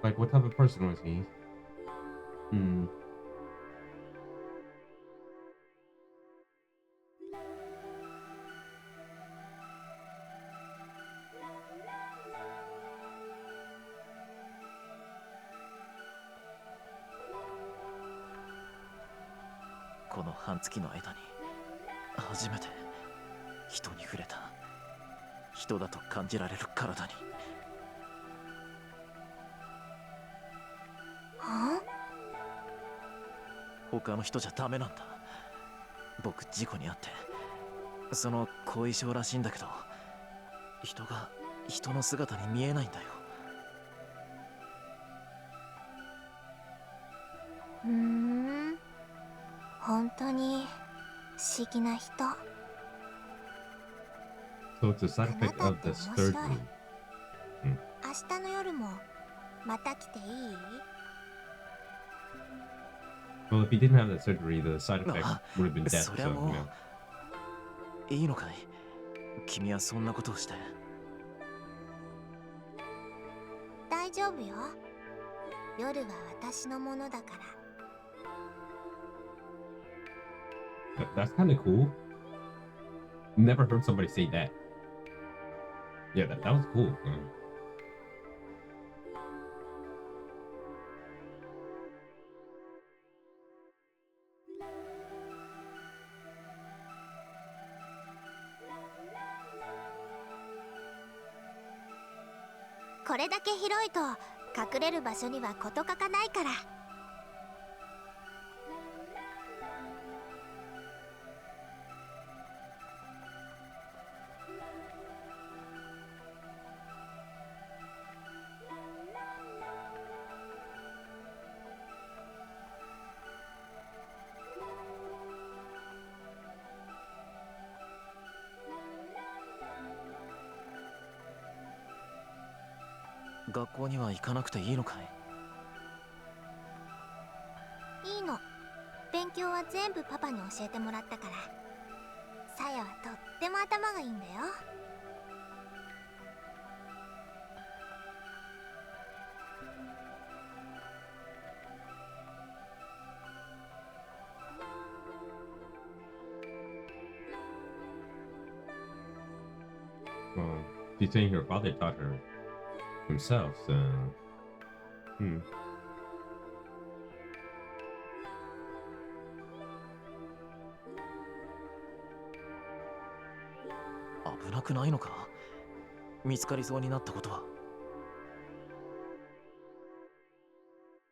Like, what type of person was he? Hmm. この半月の間に初めて人に触れた。人だと感じられる体に。は他の人じゃダメなんだ。僕事故に遭ってその後遺症らしいんだけど、人が人の姿に見えないんだよ。本当に不思議な人。 So it's a side effect of the surgery. 明日の夜もまた来ていい？ Well, if he didn't have that surgery, the side effect would have been death. そりゃ So, も yeah. ういいのかい？君はそんなことをして。大丈夫よ。夜は私のものだから。 That's kind of cool. Never heard somebody say that. Yeah, that was cool. これだけ広いと隠れる場所には事欠かないから。 学校には行かなくていいのかい？いいの。勉強は全部パパに教えてもらったから。さやはとっても頭がいいんだよ。 Well, she's saying her father taught her himself, so. Hmm. 危なくないのか？見つかりそうになったことは。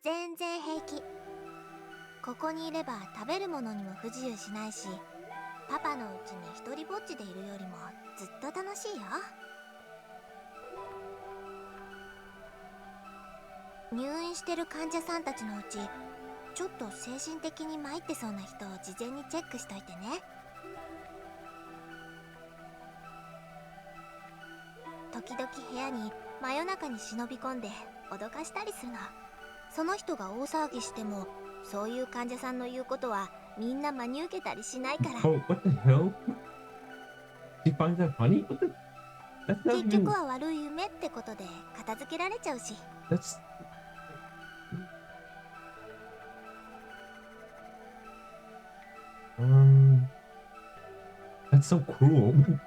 全然平気。ここにいれば食べるものにも不自由しないし、パパのうちに一人ぼっちでいるよりもずっと楽しいよ。入院してる患者さんたちのうち、ちょっと精神的に参ってそうな人を事前にチェックしといてね。時々部屋に真夜中に忍び込んで脅かしたりするの。その人が大騒ぎしてもそういう患者さんの言うことはみんな真に受けたりしないから。 Oh, what the hell? She finds that funny? What the? That's not 結局 even. は悪い夢ってことで片付けられちゃうし。 That's. Um. That's so cruel.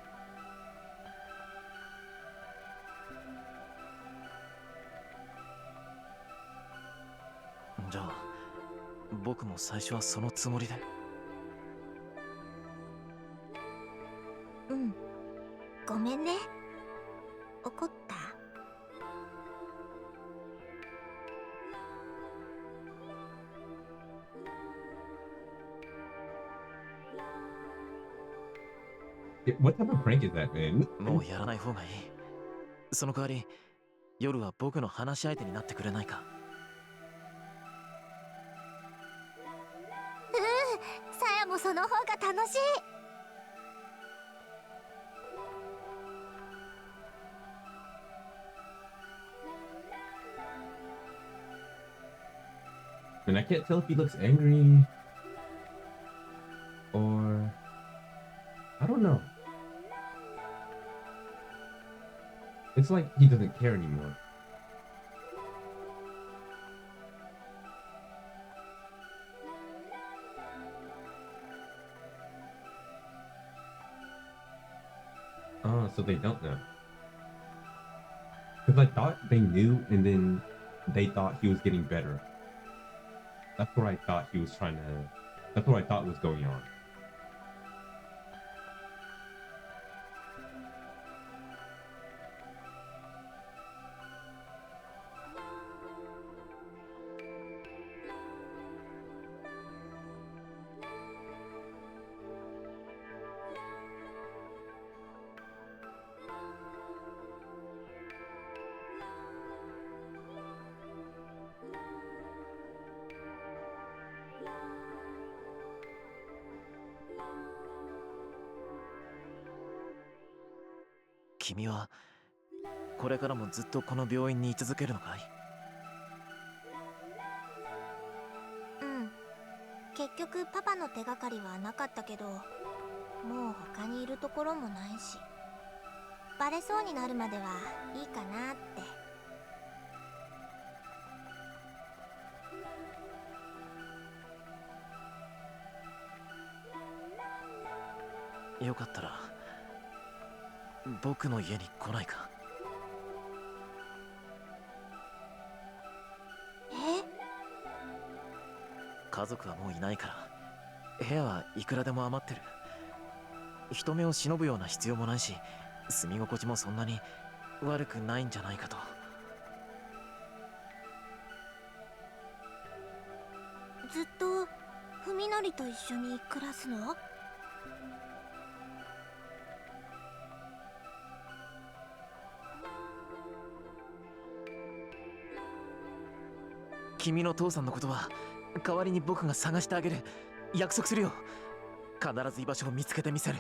じゃあ僕も最初はそのつもりで。うん、ごめんね。怒った？ What type of prank is that, man? もうやらない方がいい。その代わり夜は僕の話し相手になってくれないか。さやもその方が楽しい。 And I can't tell if he looks angry or I don't know. It's like he doesn't care anymore. Oh, so they don't know. Because I thought they knew and then they thought he was getting better. That's what I thought he was trying to. That's what I thought was going on.「君はこれからもずっとこの病院に居続けるのかい？」うん、結局パパの手がかりはなかったけど、もう他にいるところもないし、バレそうになるまではいいかなって。よかったら僕の家に来ないか？え？家族はもういないから部屋はいくらでも余ってる。人目を忍ぶような必要もないし、住み心地もそんなに悪くないんじゃないかと。ずっとふみのりと一緒に暮らすの？君の父さんのことは代わりに僕が探してあげる。約束するよ。必ず居場所を見つけてみせる。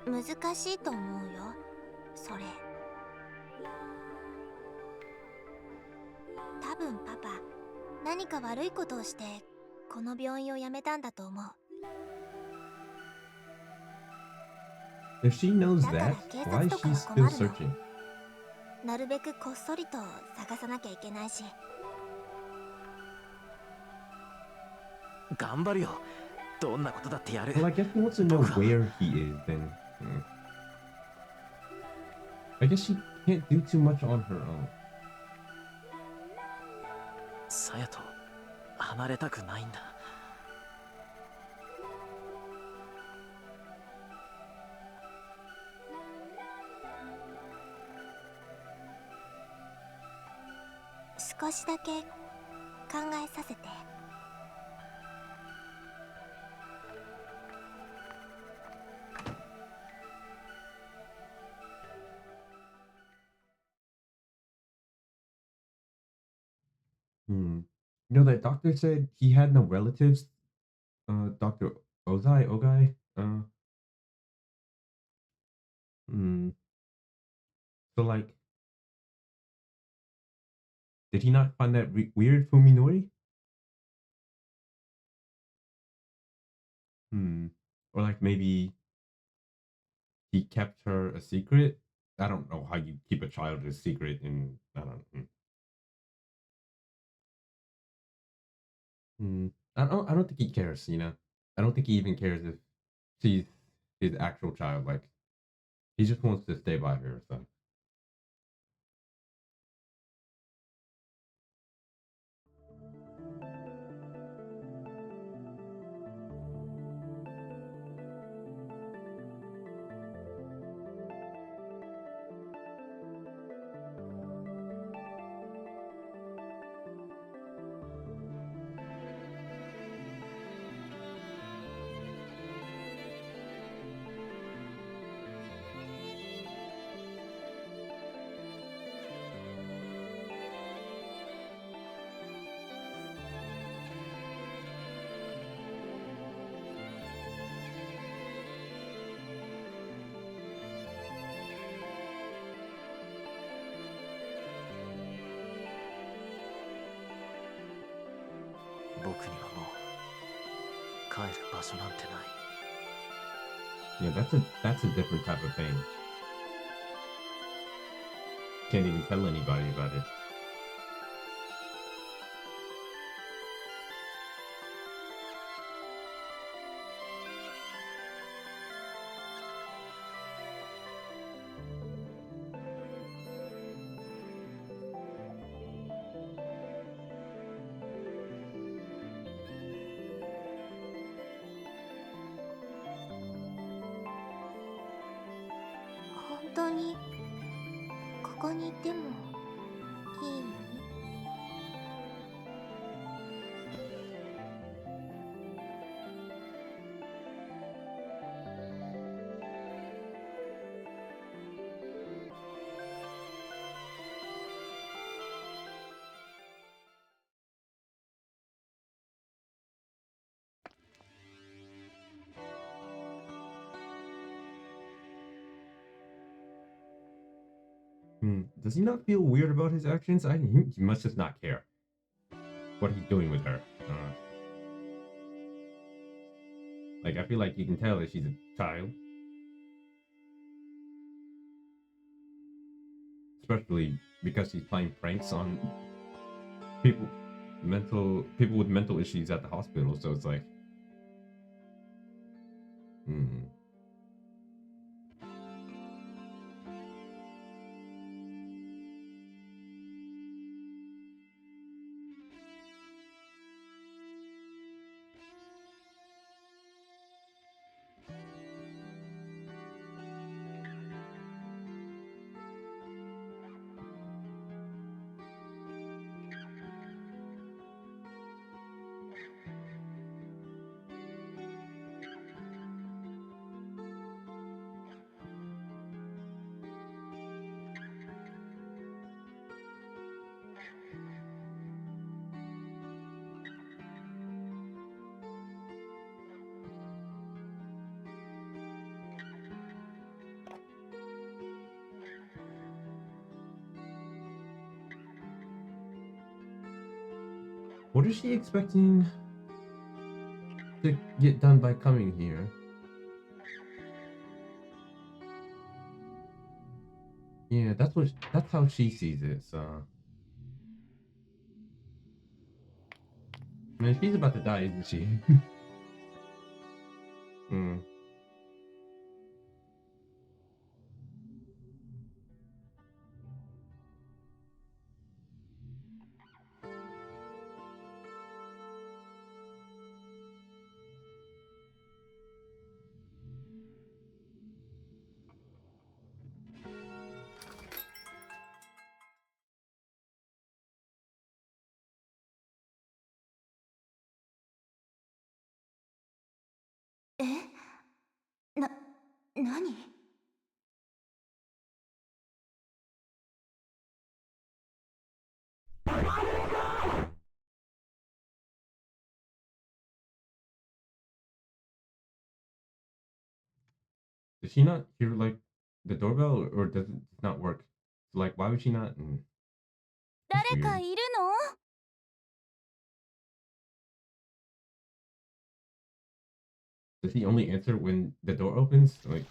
難しいと思うよ、それ。多分パパ、何か悪いことをしてこの病院を辞めたんだと思う。 If she knows だから that, 警 why 察 is とか she は still 困るの。 searching? なるべくこっそりと探さなきゃいけないし。頑張るよ。どんなことだってやる。 Well, I guess he wants to know where he is then. I guess she can't do too much on her own. さやと離れたくないんだ。少しだけ考えさせて。Hmm. You know, that doctor said he had no relatives. Dr. Ogai. Hmm. So like, Did he not find that weird, Fuminori? Hmm. Or like maybe he kept her a secret? I don't know how you keep a child a secret in I don't. Hmm. I don't think he cares. I don't think he even cares if she's his actual child. Like he just wants to stay by her. So. 僕にはもう帰る場所なんてない。 Yeah, that's a different type of pain. Can't even tell anybody about it. Does he not feel weird about his actions? He must just not care what he's doing with her. Like, I feel like you can tell that she's a child. Especially because she's playing pranks on people people with mental issues at the hospital, so it's like what is she expecting to get done by coming here? Yeah, that's how she sees it, so I mean she's about to die, isn't she? Does she not hear like the doorbell, or does it not work? So, like, why would she not? 誰 weird. かいるの？ Does he only answer when the door opens? Like,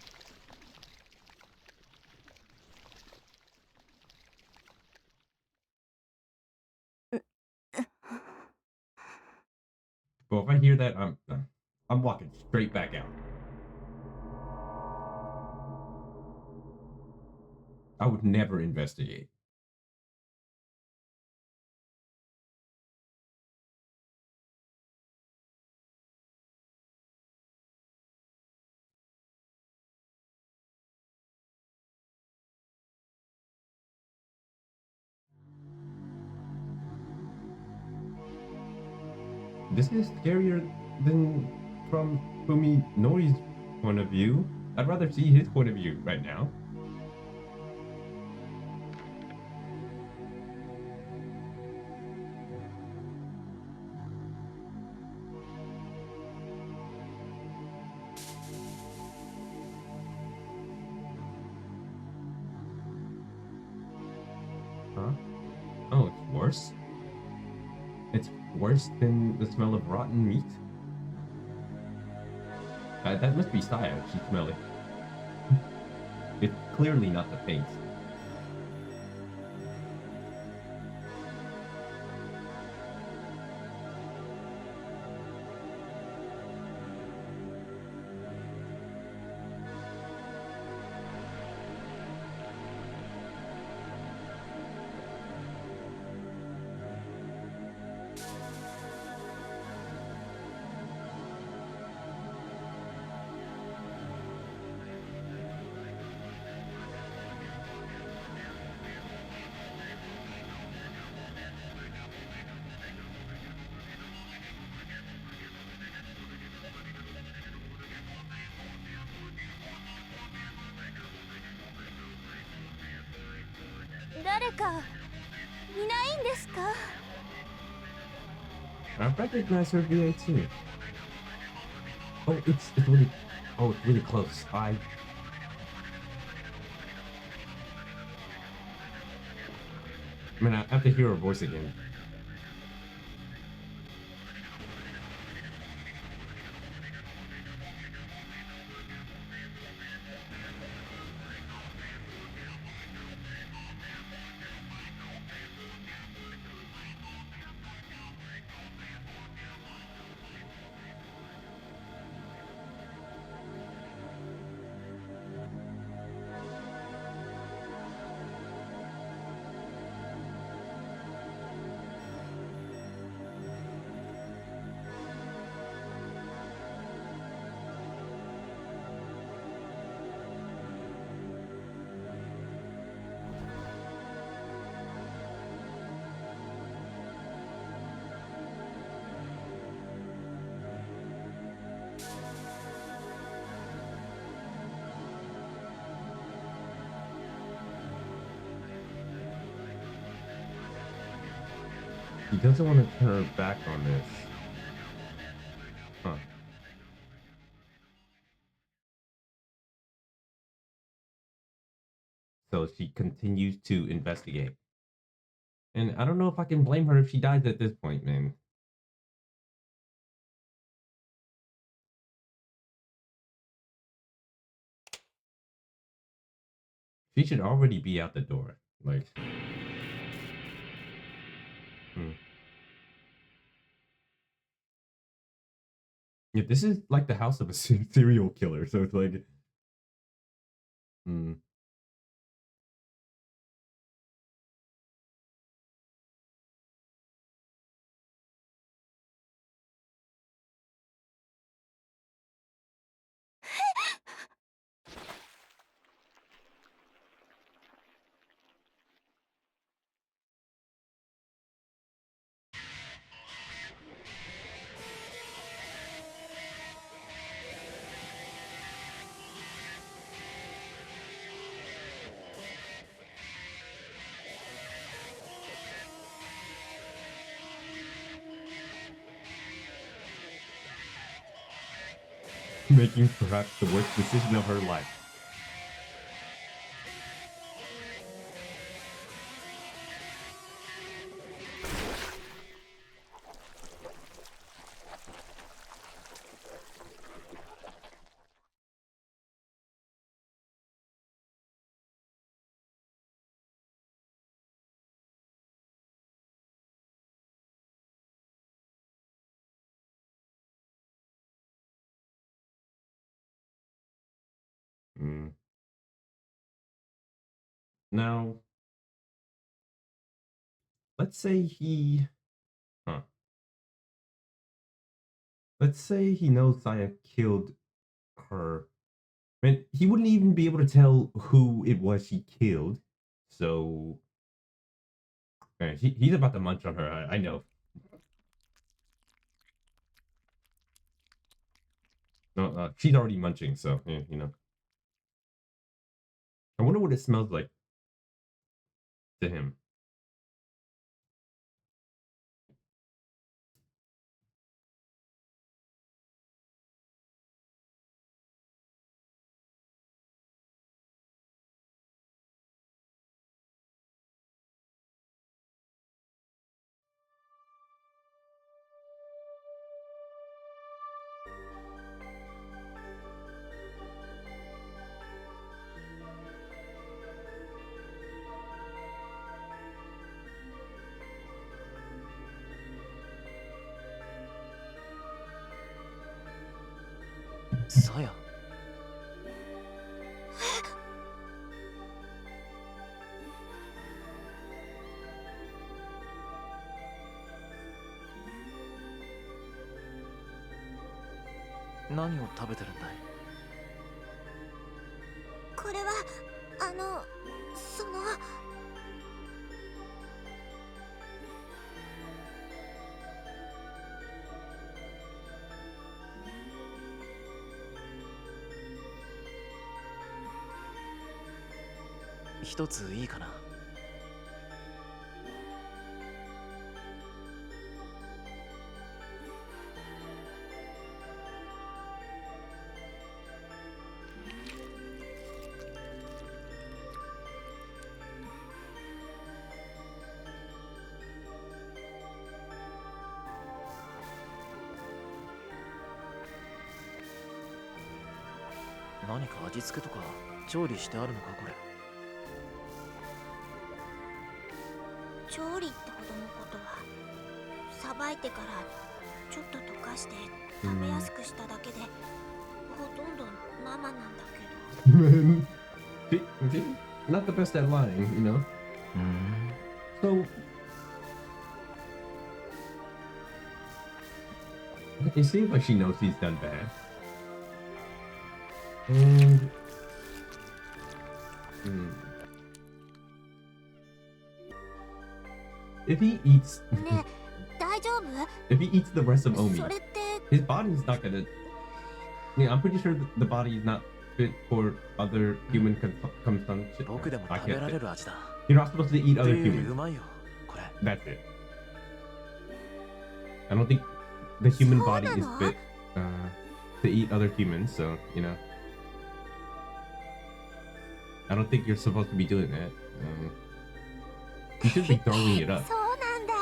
well, if I hear that, I'm walking straight back out. I would never investigate. This is scarier than from Fuminori's point of view. I'd rather see his point of view right now. Huh? Oh, it's worse? It's worse than the smell of rotten meat? That must be Saya. She's smelly. It's clearly not the paint. I recognize her VA too. Oh, it's really close. I have to hear her voice again. He doesn't want to turn her back on this. Huh. So she continues to investigate. And I don't know if I can blame her if she dies at this point, man. She should already be out the door. Like, Yeah, this is like the house of a serial killer, so it's like, hmm. Making perhaps the worst decision of her life. Mm. Now, let's say huh? Let's say he knows Saya killed her. And he wouldn't even be able to tell who it was she killed. So, he's about to munch on her. I know. No, she's already munching, so yeah, you know. I wonder what it smells like to him. Saya。何を食べてるんだい？これはその一ついいかな？何か味付けとか調理してあるのかこれ？調理ってほどのことは、さばいてからちょっと溶かして食べやすくしただけで、ほとんど生なんだけど。Not the best at lying, you know. So it seems like she knows he's done bad. And if he eats, ねえ、大丈夫？ if he eats the rest of そ Omi, れって his body's not gonna. Yeah, I'm pretty sure the body is not fit for other human consumption. 僕でも I 食べ can't ら say. れる味だ。 You're not supposed to eat って other いうよりう humans. まいよこれ。 That's it. I don't think the human body is そうなの？ fit to eat other humans, so you know. I don't think you're supposed to be doing that. You should be throwing it up. そうなんだ。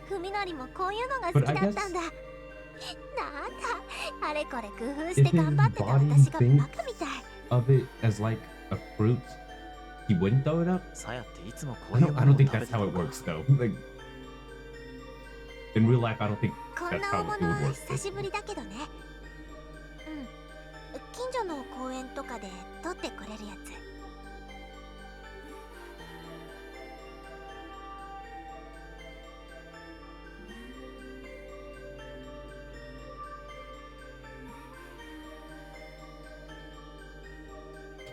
ふみのりもこういうのが好 But き I だ guess ったんだ。なんだ、あれこれ工夫 if して his 頑張ってた body 私が thinks バカみたい。 of it as like a fruit, he wouldn't throw it up. さやっていつもこ I ういう don't, も I の don't を think 食べ that's て how る it のか。 works though. Like in real life, I don't think こん that's な how 大 it 物 would は work. 久しぶりだけどね。近所の公園とかで撮ってくれるやつ。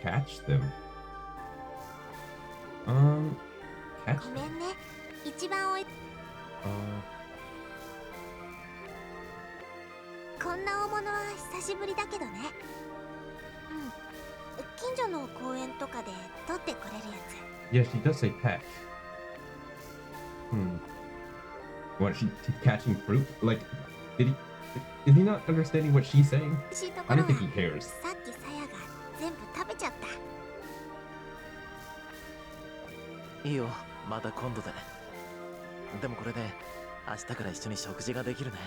Catch them. Catch ご them. めんね。一番おい、こんな大物は久しぶりだけどね。近所の公園とかで撮ってくれるやつ。 Yeah, she does say catch. What, she's catching fruit? Like, is he not understanding what she's saying? しいとこ I ろ don't が think he cares. さっきさやが全部食べちゃった。いいよ、また今度で。でもこれで明日から一緒に食事ができるね。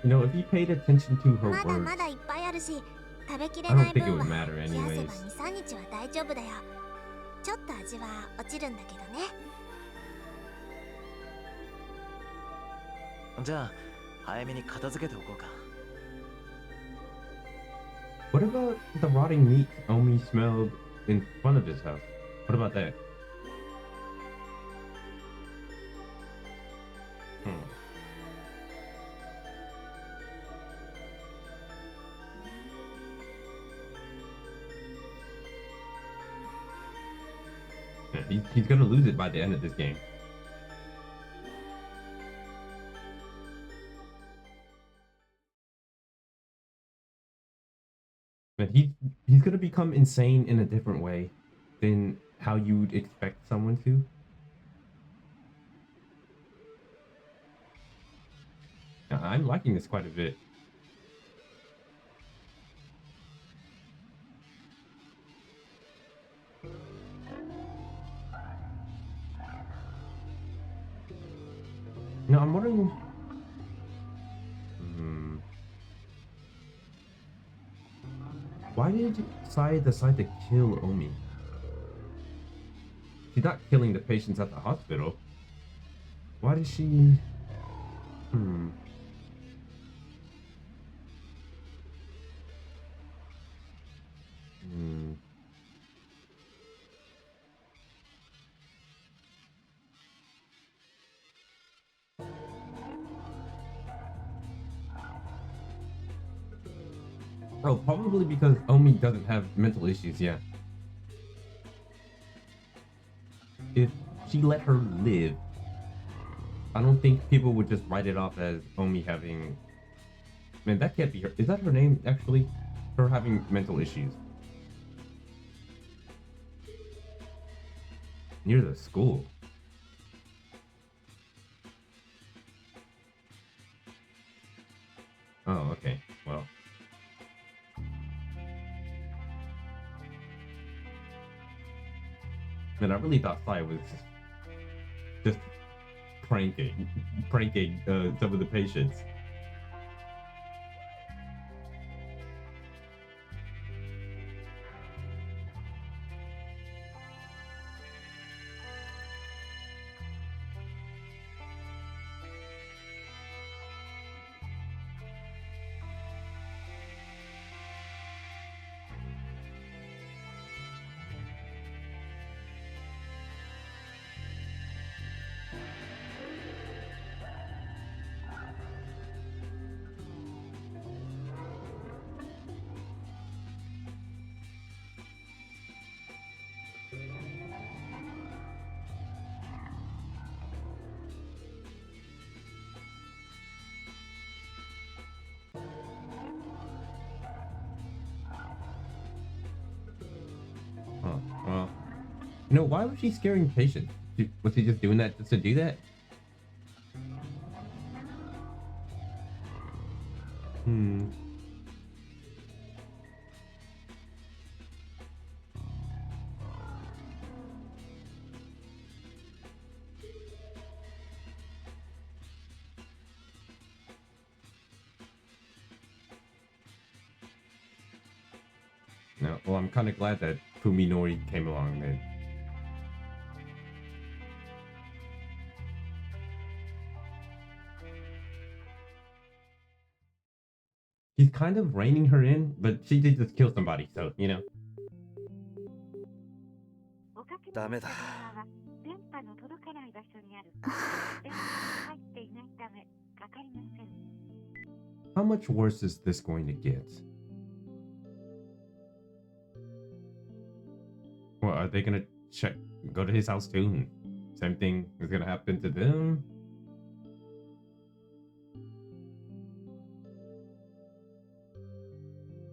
You know, if he paid attention to her まだま words, だいっぱいあるし、食べきれ I な don't い think it 分 would は matter 冷やせば anyways. 2、3日は大丈夫だよ。ちょっと味は落ちるんだけどね。じゃあ早めに片付けておこうか。 What about the rotting meat Omi smelled in front of his house? What about that? Yeah, he's gonna lose it by the end of this game. But he's gonna become insane in a different way than how you'd expect someone to. I'm liking this quite a bit. Now I'm wondering. Why did Saya decide to kill Omi? She's not killing the patients at the hospital. Why did she? Hmm. Oh, probably because Omi doesn't have mental issues yet. If she let her live, I don't think people would just write it off as Omi having... Man, that can't be her. Is that her name, actually? Her having mental issues. Near the school. Oh, okay. Well. Man, I really thought Sai was just pranking some of the patients. Well, why was she scaring patients? Was he just doing that just to do that? No, well, I'm kind of glad that Fuminori came along then. He's kind of reining her in, but she did just kill somebody, so, ダメだ。電波の届かない場所にある。電波が入っていないためかかりません。 How much worse is this going to get? Well, are they gonna go to his house too? And same thing is gonna happen to them?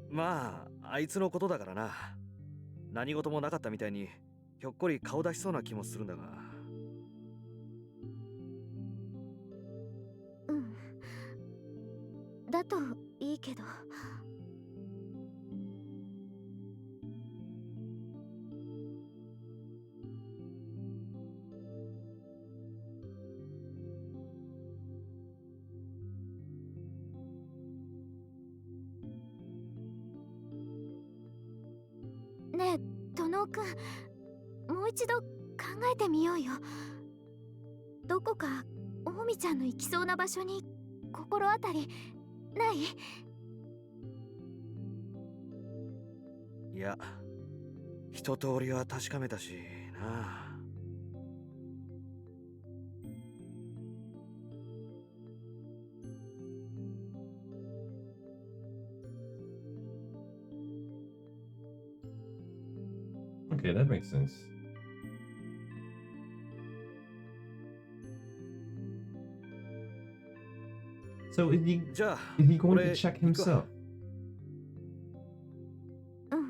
まあ、あいつのことだからな。何事もなかったみたいに、ひょっこり顔出しそうな気もするんだが。うん。だといいけど。尾くん、もう一度考えてみようよ。どこかオウミちゃんの行きそうな場所に心当たりない？いや、一通りは確かめたしな。Okay, that makes sense. So is he じゃあ、 is he going to 俺 check 行くわ。 himself? うん。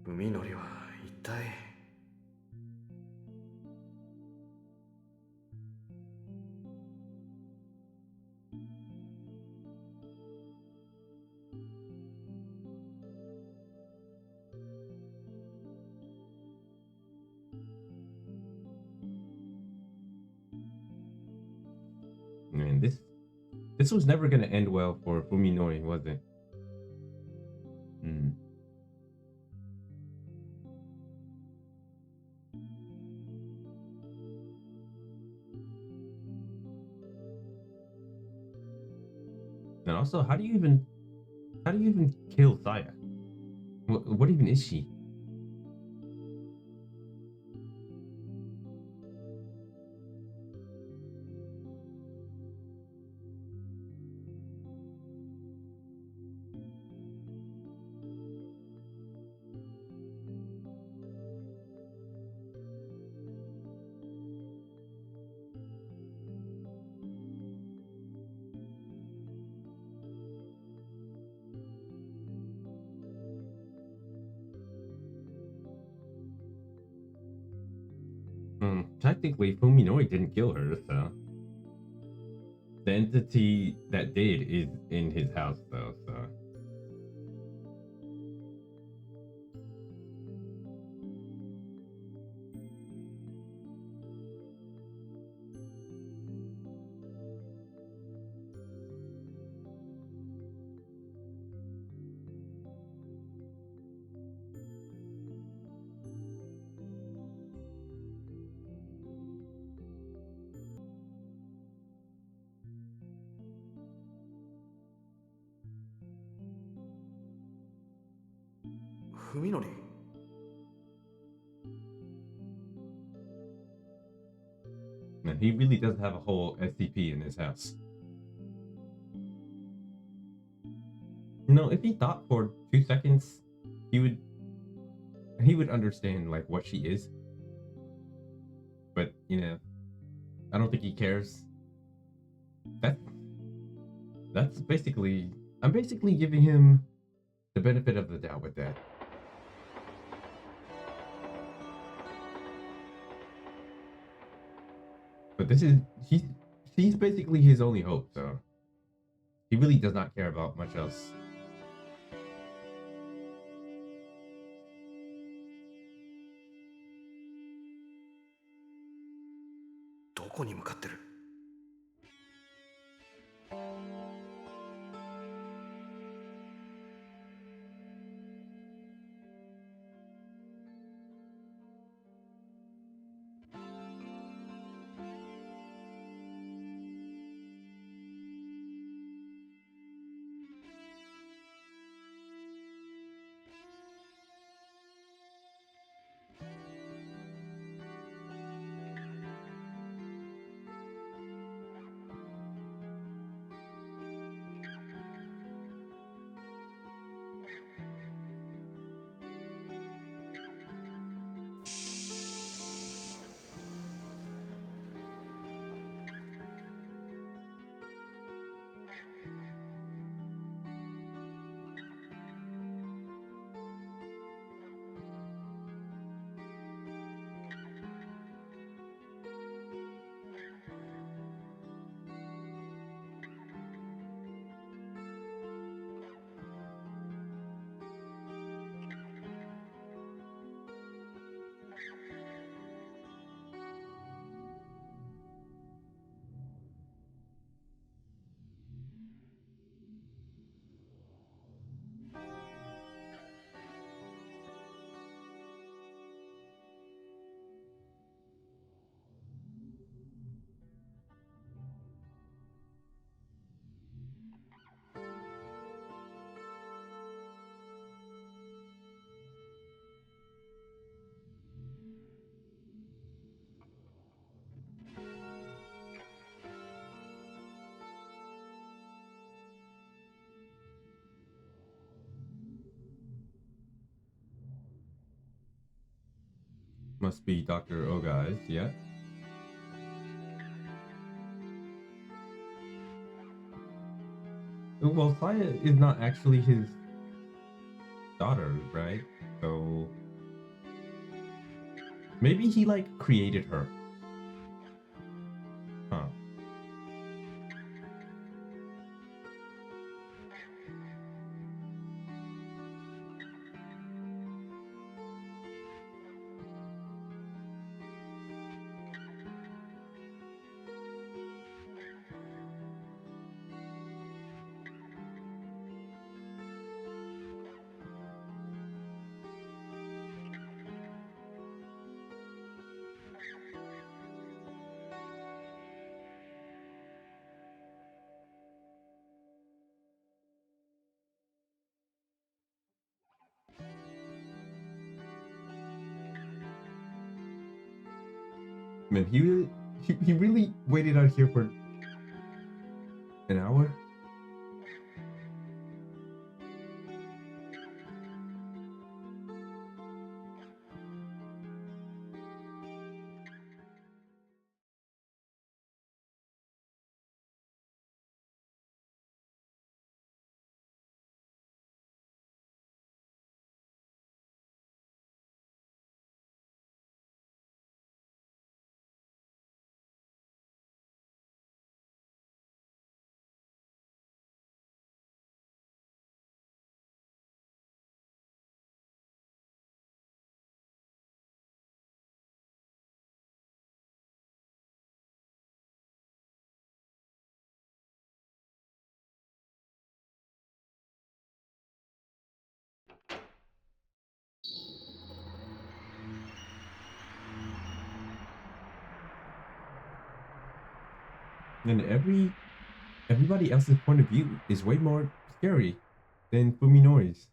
海のりは一体。Man, this was never gonna end well for Fuminori, was it? Hmm. And also, how do you even kill Saya? What even is she? Technically, Fuminori didn't kill her, so the entity that did is in his house, though. So Fuminori? man, he really does have a whole SCP in his house. You know, if he thought for 2 seconds, he would understand like what she is. But you know, I don't think he cares. That's basically, I'm basically giving him the benefit of the doubt with that. But he's basically his only hope, so he really does not care about much else. どこに向かってる？ Must be Dr. Ogai's, yeah. Well, Saya is not actually his daughter, right? So maybe he like created her. Huh. Man, he really waited out here for an hour. And everybody else's point of view is way more scary than Fuminori's.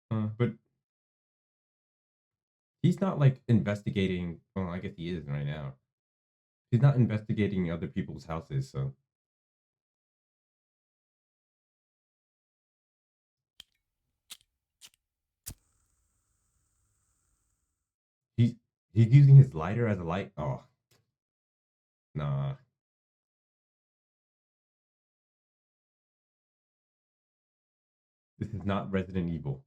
But he's not like investigating. Well, I guess he is right now. He's not investigating other people's houses, so he's he's using his lighter as a light. Oh, nah. This is not Resident Evil.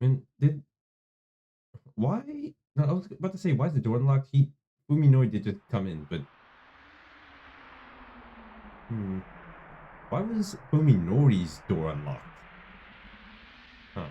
And did why? No, I was about to say, why is the door unlocked? Fuminori did just come in, but why was Fuminori's door unlocked? Huh.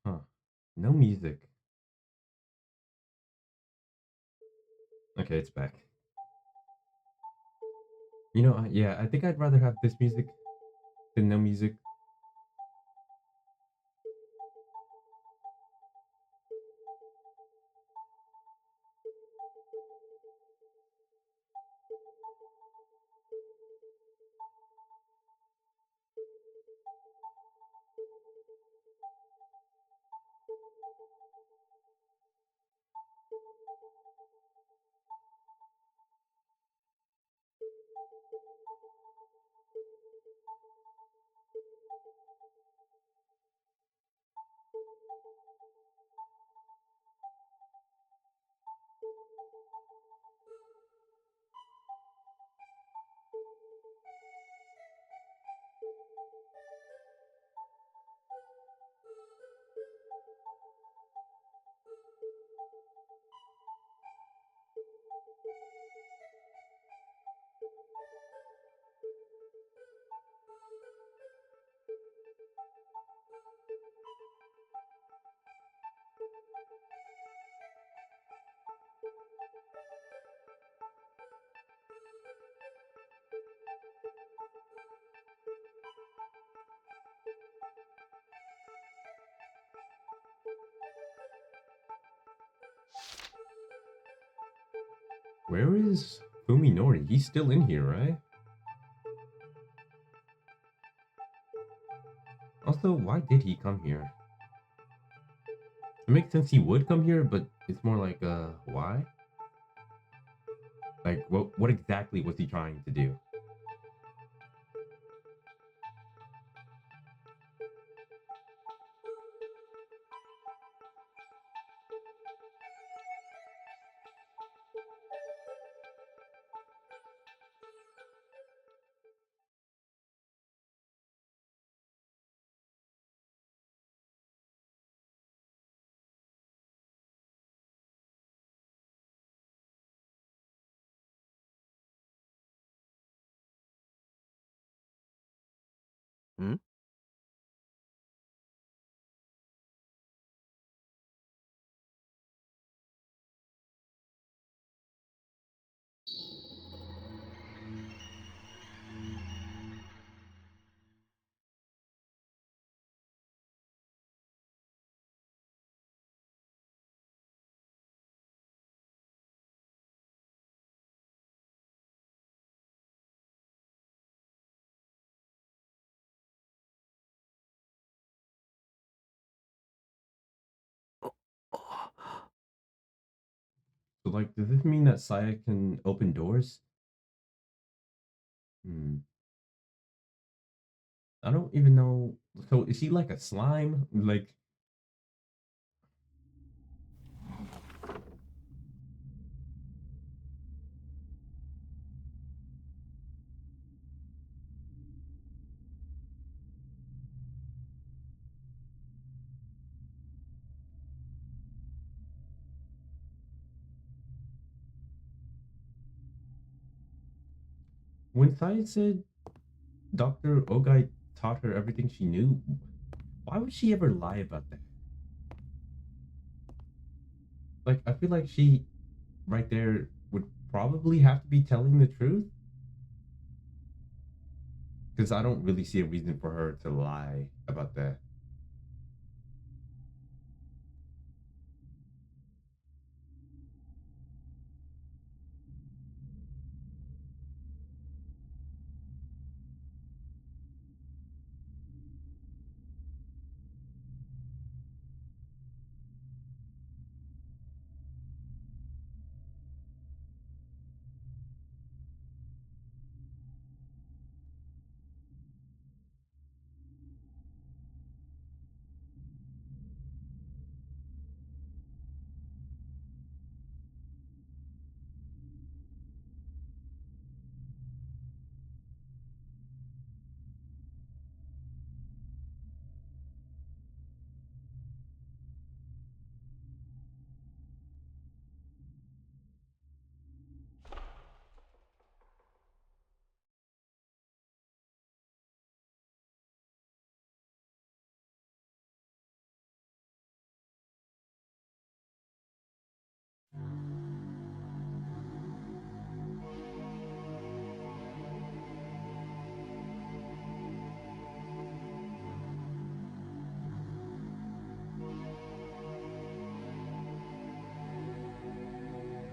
Huh. No music. Okay, it's back. You know, yeah, I think I'd rather have this music than no music. Where is Fuminori? He's still in here, right? Also, why did he come here? It makes sense he would come here, but it's more like, why? Like, what exactly was he trying to do?ん So, like, does this mean that Saya can open doors? Hmm. I don't even know. So, is she like a slime? Like, when Saya said Dr. Ogai taught her everything she knew, why would she ever lie about that? Like, I feel like she, right there, would probably have to be telling the truth. Because I don't really see a reason for her to lie about that.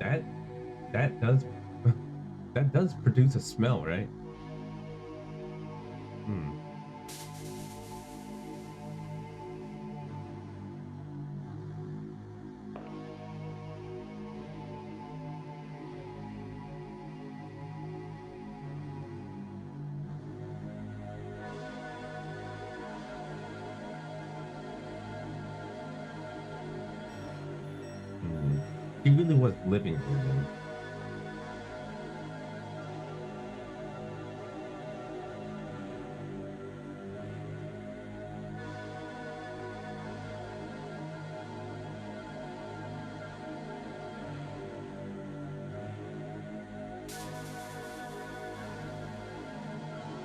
That that does that does produce a smell, right? Hmm. Hmm. He really was living here then.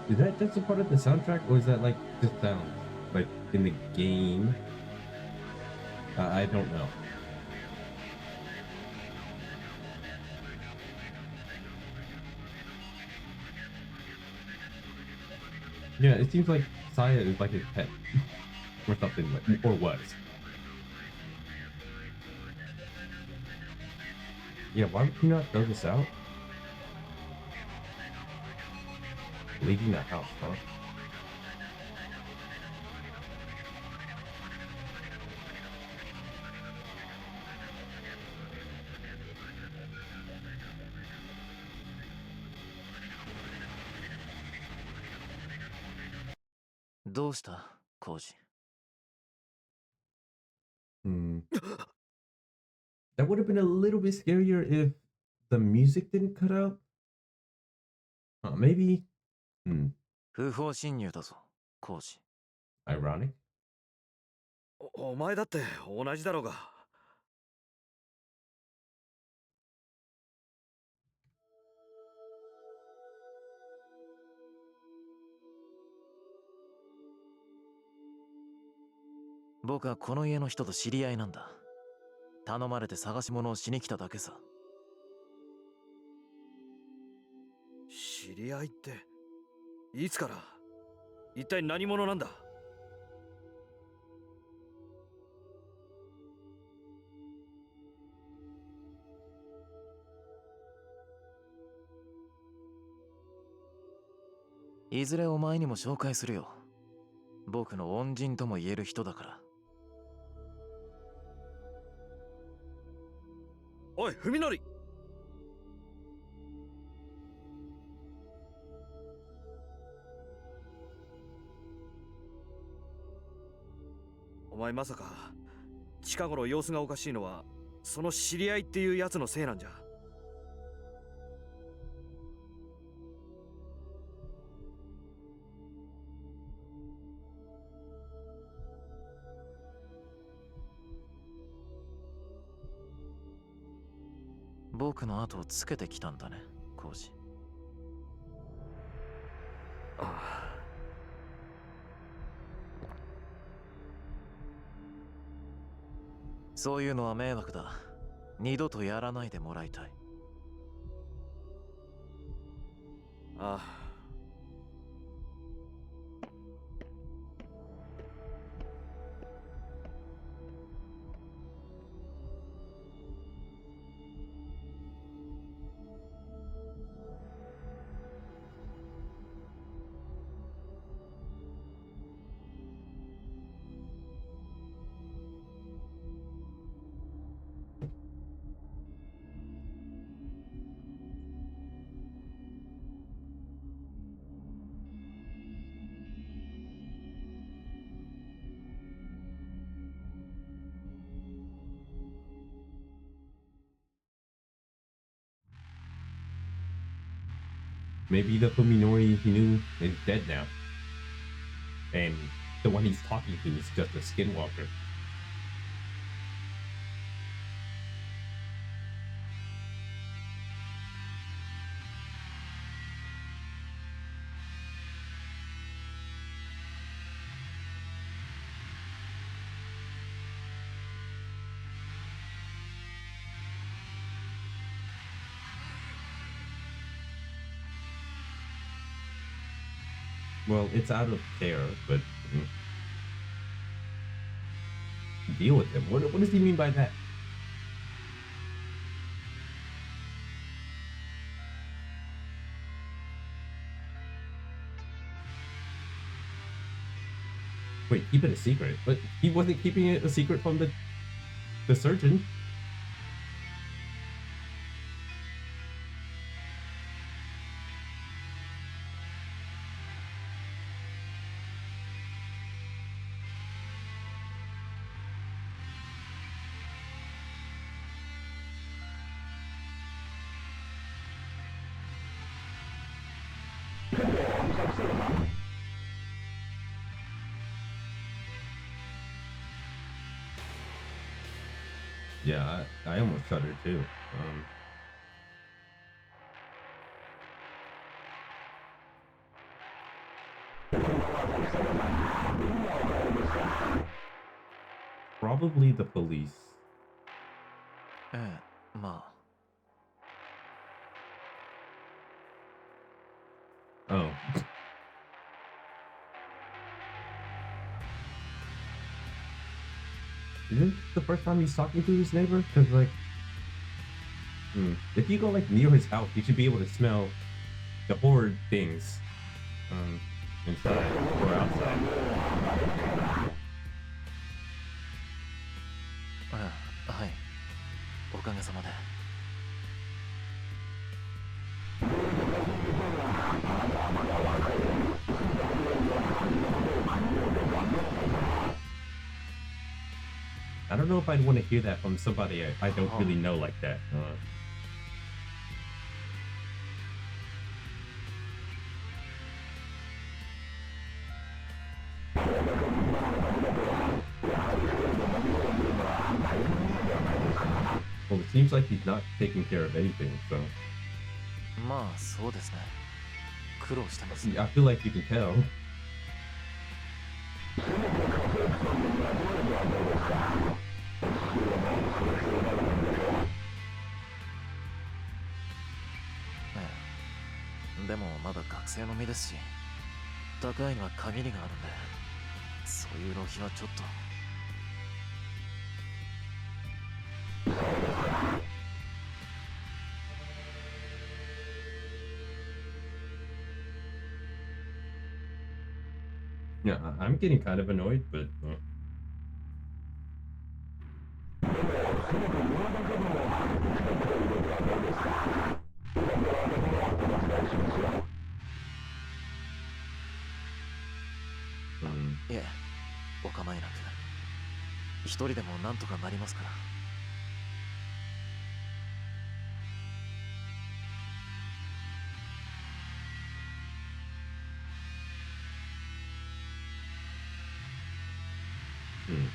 Is that just a part of the soundtrack, or is that like just sounds like in the game? I don't know. Yeah, it seems like Saya is like his pet, or something, like, or was. Yeah, why would you not throw this out? Leaving the house, huh?どうしたコウジ。 Hmm. That would have been a little bit scarier if the music didn't cut out. Maybe. 不法侵入だぞコウジ。 Ironic. お前だって同じだろうが。僕はこの家の人と知り合いなんだ。頼まれて探し物をしに来ただけさ。知り合いっていつから？一体何者なんだ？いずれお前にも紹介するよ。僕の恩人とも言える人だから。おい、文則！お前まさか近頃様子がおかしいのはその知り合いっていうやつのせいなんじゃ？僕の後をつけてきたんだねコウジ。そういうのは迷惑だ。二度とやらないでもらいたい。ああ。Maybe the Fuminori he knew is dead now. And the one he's talking to is just a skinwalker. Well, it's out of care, but deal with him. What does he mean by that? Wait, keep it a secret. But he wasn't keeping it a secret from the surgeon. Yeah, I almost shuddered too. Probably the police. ええ、まあ。 Oh. Is this the first time he's talking to his neighbor? Because, like, If you go like near his house, you should be able to smell the horrid things inside or outside. はい、おかげさまで。I don't know if I'd want to hear that from somebody I don't really know like that. Well, it seems like he's not taking care of anything, so まあそうですね。苦労してます。 I feel like you can tell. でもまだ学生の身ですし、高いのは限りがあるんで、そういう浪費はちょっと。 Yeah, I'm getting kind of annoyed, but mm. いえ、お構いなく。一人でもなんとかなりますから。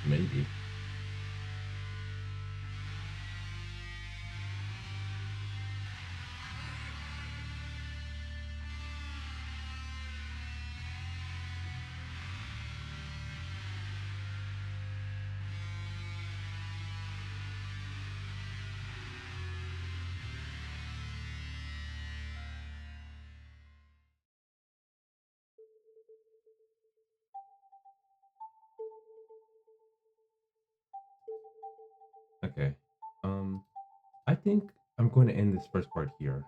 Maybe. Okay. I think I'm going to end this first part here.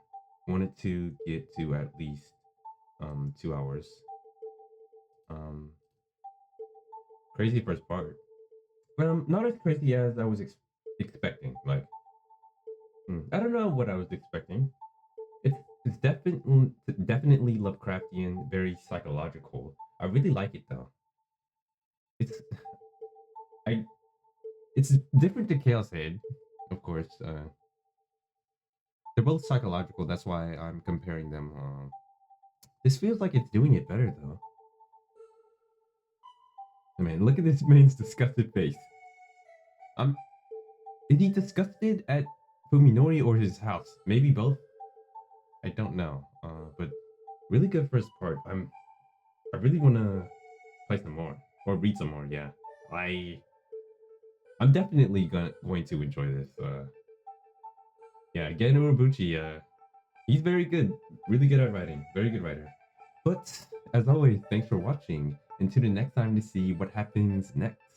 I wanted to get to at least 2 hours. Crazy first part. But not as crazy as I was expecting. Like I don't know what I was expecting. It's definitely Lovecraftian, very psychological. I really like it though. It's it's different to Chaos Head, of course. They're both psychological. That's why I'm comparing them. This feels like it's doing it better though. I mean, look at this man's disgusted face. Is he disgusted at Fuminori or his house? Maybe both. I don't know. But really good first part. I really want to play some more or read some more. Yeah, I'm definitely going to enjoy this. Yeah, Gen Urobuchi. He's very good. Really good at writing. Very good writer. But as always, thanks for watching. Until the next time to see what happens next.